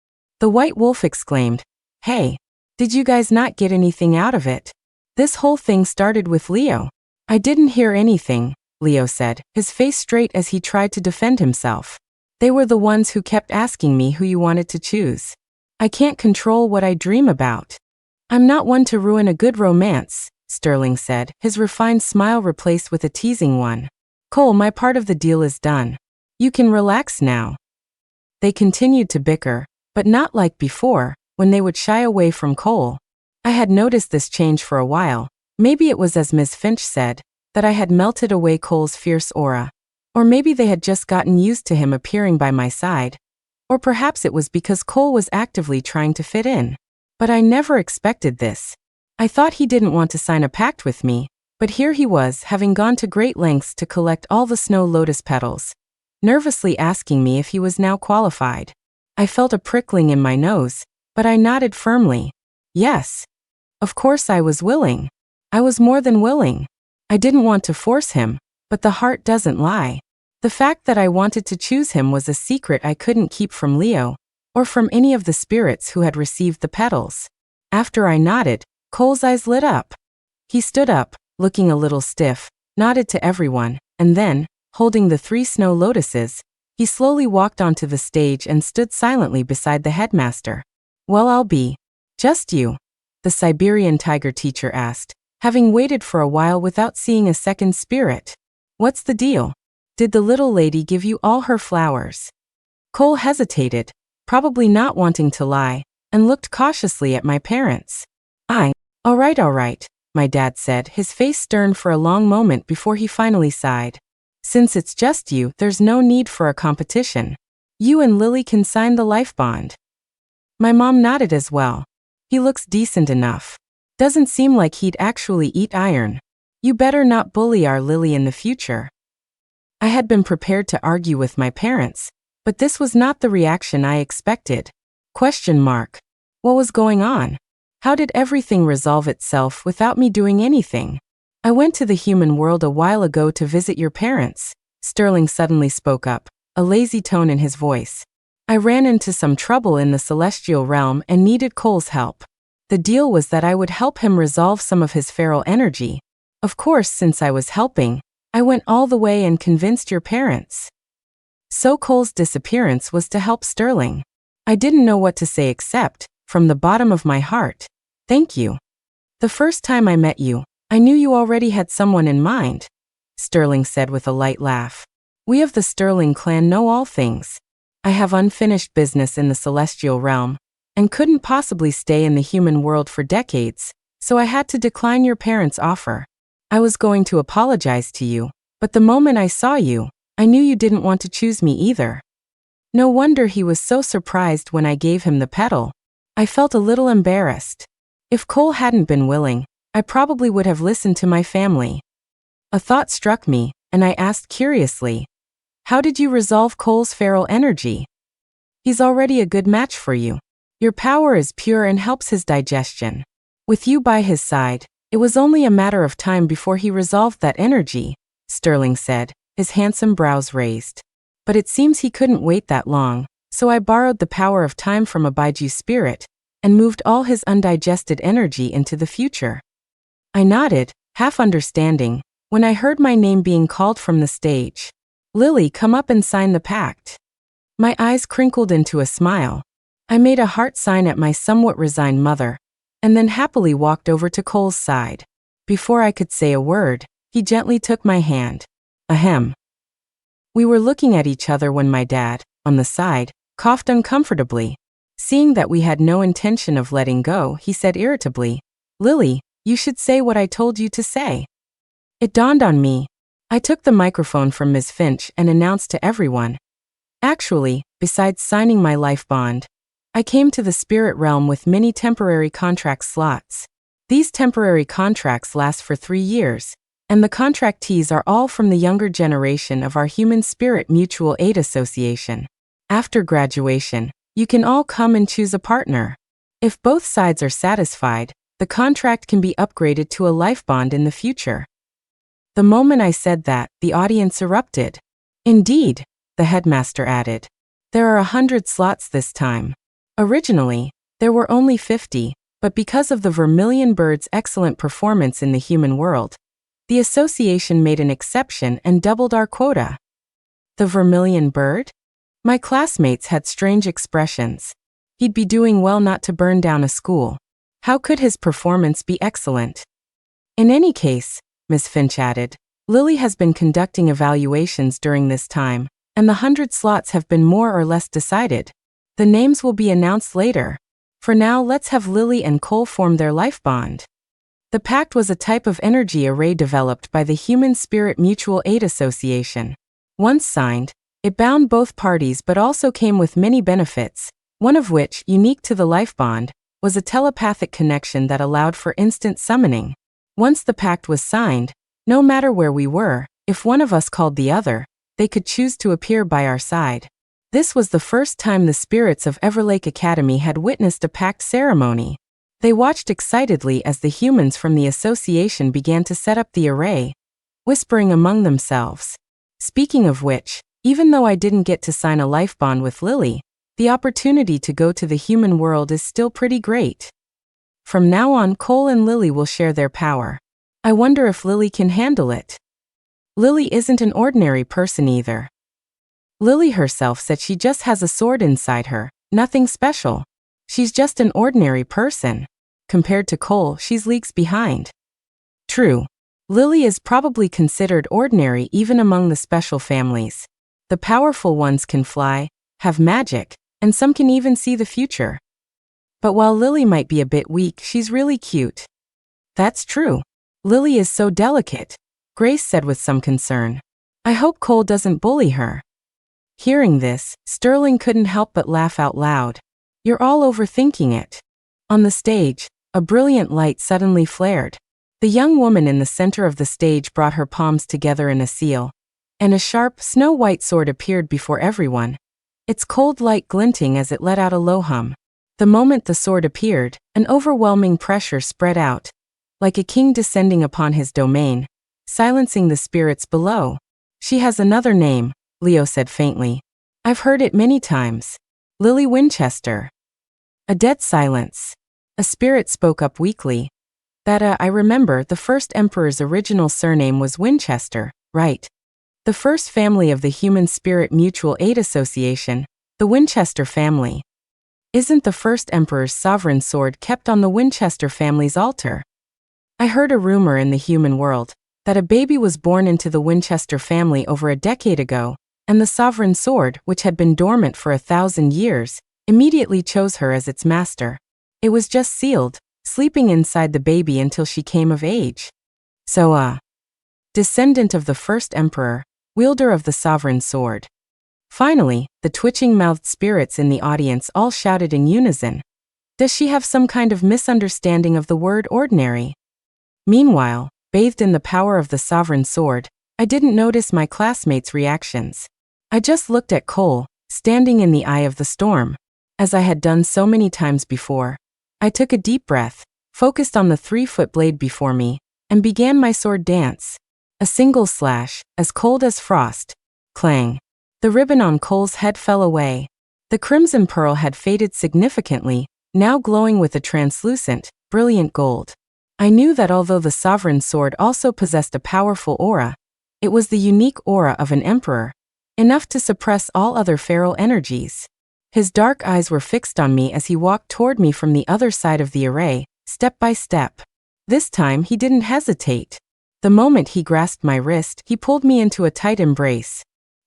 The White Wolf exclaimed, Hey, did you guys not get anything out of it? This whole thing started with Leo. I didn't hear anything, Leo said, his face straight as he tried to defend himself. They were the ones who kept asking me who you wanted to choose. I can't control what I dream about. I'm not one to ruin a good romance, Sterling said, his refined smile replaced with a teasing one. Cole, my part of the deal is done. You can relax now. They continued to bicker, but not like before, when they would shy away from Cole. I had noticed this change for a while. Maybe it was as Ms. Finch said, that I had melted away Cole's fierce aura. Or maybe they had just gotten used to him appearing by my side. Or perhaps it was because Cole was actively trying to fit in. But I never expected this. I thought he didn't want to sign a pact with me, but here he was, having gone to great lengths to collect all the snow lotus petals, nervously asking me if he was now qualified. I felt a prickling in my nose, but I nodded firmly. Yes. Of course I was willing. I was more than willing. I didn't want to force him, but the heart doesn't lie. The fact that I wanted to choose him was a secret I couldn't keep from Leo, or from any of the spirits who had received the petals. After I nodded, Cole's eyes lit up. He stood up, looking a little stiff, nodded to everyone, and then, holding the 3 snow lotuses, he slowly walked onto the stage and stood silently beside the headmaster. Well, I'll be. Just you? The Siberian tiger teacher asked, having waited for a while without seeing a second spirit. What's the deal? Did the little lady give you all her flowers? Cole hesitated, probably not wanting to lie, and looked cautiously at my parents. All right, my dad said, his face stern for a long moment before he finally sighed. Since it's just you, there's no need for a competition. You and Lily can sign the life bond. My mom nodded as well. He looks decent enough. Doesn't seem like he'd actually eat iron. You better not bully our Lily in the future. I had been prepared to argue with my parents, but this was not the reaction I expected. Question mark. What was going on? How did everything resolve itself without me doing anything? I went to the human world a while ago to visit your parents, Sterling suddenly spoke up, a lazy tone in his voice. I ran into some trouble in the celestial realm and needed Cole's help. The deal was that I would help him resolve some of his feral energy. Of course, since I was helping, I went all the way and convinced your parents. So Cole's disappearance was to help Sterling. I didn't know what to say except, from the bottom of my heart, thank you. The first time I met you, I knew you already had someone in mind, Sterling said with a light laugh. We of the Sterling clan know all things. I have unfinished business in the celestial realm, and couldn't possibly stay in the human world for decades, so I had to decline your parents' offer. I was going to apologize to you, but the moment I saw you, I knew you didn't want to choose me either. No wonder he was so surprised when I gave him the petal. I felt a little embarrassed. If Cole hadn't been willing, I probably would have listened to my family. A thought struck me, and I asked curiously, how did you resolve Cole's feral energy? He's already a good match for you. Your power is pure and helps his digestion. With you by his side, it was only a matter of time before he resolved that energy, Sterling said, his handsome brows raised. But it seems he couldn't wait that long, so I borrowed the power of time from a Baiju spirit, and moved all his undigested energy into the future. I nodded, half understanding, when I heard my name being called from the stage. Lily, come up and sign the pact. My eyes crinkled into a smile. I made a heart sign at my somewhat resigned mother, and then happily walked over to Cole's side. Before I could say a word, He gently took my hand. Ahem. We were looking at each other when my dad, on the side, coughed uncomfortably. Seeing that we had no intention of letting go, he said irritably, "Lily, you should say what I told you to say." It dawned on me. I took the microphone from Ms. Finch and announced to everyone. Actually, besides signing my life bond, I came to the spirit realm with many temporary contract slots. These temporary contracts last for 3 years, and the contractees are all from the younger generation of our Human Spirit Mutual Aid Association. After graduation, you can all come and choose a partner. If both sides are satisfied, the contract can be upgraded to a life bond in the future. The moment I said that, the audience erupted. Indeed, the headmaster added. There are 100 slots this time. Originally, there were only 50, but because of the Vermilion Bird's excellent performance in the human world, the association made an exception and doubled our quota. The Vermilion Bird? My classmates had strange expressions. He'd be doing well not to burn down a school. How could his performance be excellent? In any case, Ms. Finch added, Lily has been conducting evaluations during this time, and the 100 slots have been more or less decided. The names will be announced later. For now, let's have Lily and Cole form their life bond. The pact was a type of energy array developed by the Human Spirit Mutual Aid Association. Once signed, it bound both parties but also came with many benefits, one of which, unique to the life bond, was a telepathic connection that allowed for instant summoning. Once the pact was signed, no matter where we were, if one of us called the other, they could choose to appear by our side. This was the first time the spirits of Everlake Academy had witnessed a pact ceremony. They watched excitedly as the humans from the association began to set up the array, whispering among themselves. Speaking of which, even though I didn't get to sign a life bond with Lily, the opportunity to go to the human world is still pretty great. From now on, Cole and Lily will share their power. I wonder if Lily can handle it. Lily isn't an ordinary person either. Lily herself said she just has a sword inside her, nothing special. She's just an ordinary person. Compared to Cole, she's leagues behind. True. Lily is probably considered ordinary even among the special families. The powerful ones can fly, have magic, and some can even see the future. But while Lily might be a bit weak, she's really cute. That's true. Lily is so delicate, Grace said with some concern. I hope Cole doesn't bully her. Hearing this, Sterling couldn't help but laugh out loud. You're all overthinking it. On the stage, a brilliant light suddenly flared. The young woman in the center of the stage brought her palms together in a seal, and a sharp, snow-white sword appeared before everyone, its cold light glinting as it let out a low hum. The moment the sword appeared, an overwhelming pressure spread out, like a king descending upon his domain, silencing the spirits below. She has another name, Leo said faintly. I've heard it many times. Lily Winchester. A dead silence. A spirit spoke up weakly. I remember the first emperor's original surname was Winchester, right? The first family of the Human Spirit Mutual Aid Association, the Winchester family. Isn't the first emperor's sovereign sword kept on the Winchester family's altar? I heard a rumor in the human world that a baby was born into the Winchester family over a decade ago, and the sovereign sword, which had been dormant for 1,000 years, immediately chose her as its master. It was just sealed, sleeping inside the baby until she came of age. So, descendant of the first emperor, wielder of the sovereign sword. Finally, the twitching-mouthed spirits in the audience all shouted in unison. Does she have some kind of misunderstanding of the word ordinary? Meanwhile, bathed in the power of the sovereign sword, I didn't notice my classmates' reactions. I just looked at Cole, standing in the eye of the storm. As I had done so many times before, I took a deep breath, focused on the 3-foot blade before me, and began my sword dance. A single slash, as cold as frost. Clang. The ribbon on Cole's head fell away. The crimson pearl had faded significantly, now glowing with a translucent, brilliant gold. I knew that although the sovereign sword also possessed a powerful aura, it was the unique aura of an emperor, enough to suppress all other feral energies. His dark eyes were fixed on me as he walked toward me from the other side of the array, step by step. This time he didn't hesitate. The moment he grasped my wrist, he pulled me into a tight embrace.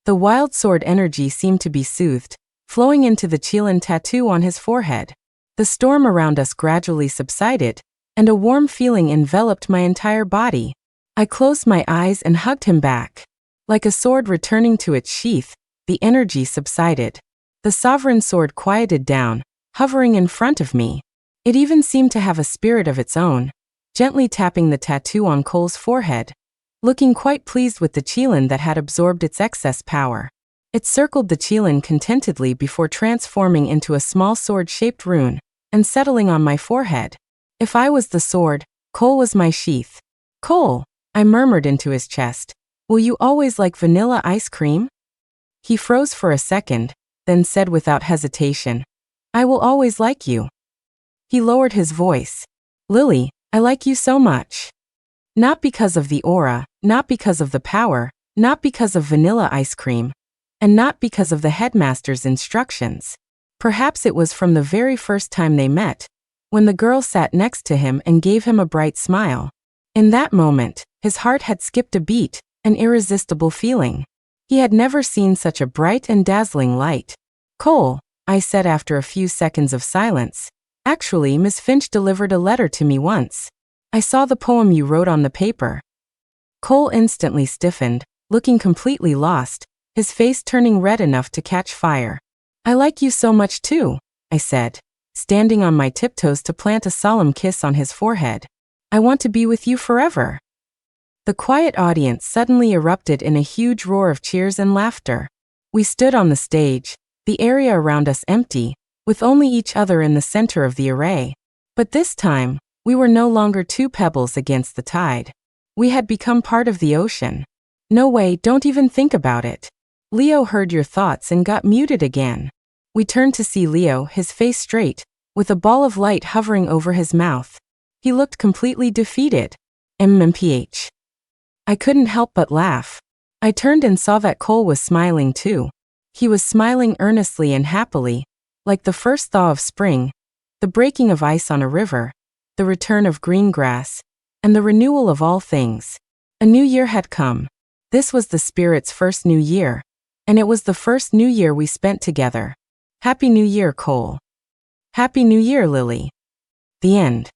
The wild sword energy seemed to be soothed, flowing into the Qilin tattoo on his forehead. The storm around us gradually subsided, and a warm feeling enveloped my entire body. I closed my eyes and hugged him back. Like a sword returning to its sheath, the energy subsided. The sovereign sword quieted down, hovering in front of me. It even seemed to have a spirit of its own, gently tapping the tattoo on Cole's forehead, looking quite pleased with the Qilin that had absorbed its excess power. It circled the Qilin contentedly before transforming into a small sword-shaped rune and settling on my forehead. If I was the sword, Cole was my sheath. Cole, I murmured into his chest, will you always like vanilla ice cream? He froze for a second, then said without hesitation, I will always like you. He lowered his voice. Lily, I like you so much. Not because of the aura, not because of the power, not because of vanilla ice cream, and not because of the headmaster's instructions. Perhaps it was from the very first time they met, when the girl sat next to him and gave him a bright smile. In that moment, his heart had skipped a beat, an irresistible feeling. He had never seen such a bright and dazzling light. Cole, I said after a few seconds of silence, actually Miss Finch delivered a letter to me once. I saw the poem you wrote on the paper. Cole instantly stiffened, looking completely lost, his face turning red enough to catch fire. I like you so much too, I said, standing on my tiptoes to plant a solemn kiss on his forehead. I want to be with you forever. The quiet audience suddenly erupted in a huge roar of cheers and laughter. We stood on the stage, the area around us empty, with only each other in the center of the array. But this time, we were no longer two pebbles against the tide. We had become part of the ocean. No way, don't even think about it. Leo heard your thoughts and got muted again. We turned to see Leo, his face straight, with a ball of light hovering over his mouth. He looked completely defeated. MMPH. I couldn't help but laugh. I turned and saw that Cole was smiling too. He was smiling earnestly and happily, like the first thaw of spring, the breaking of ice on a river, the return of green grass, and the renewal of all things. A new year had come. This was the spirit's first new year, and it was the first new year we spent together. Happy New Year, Cole. Happy New Year, Lily. The end.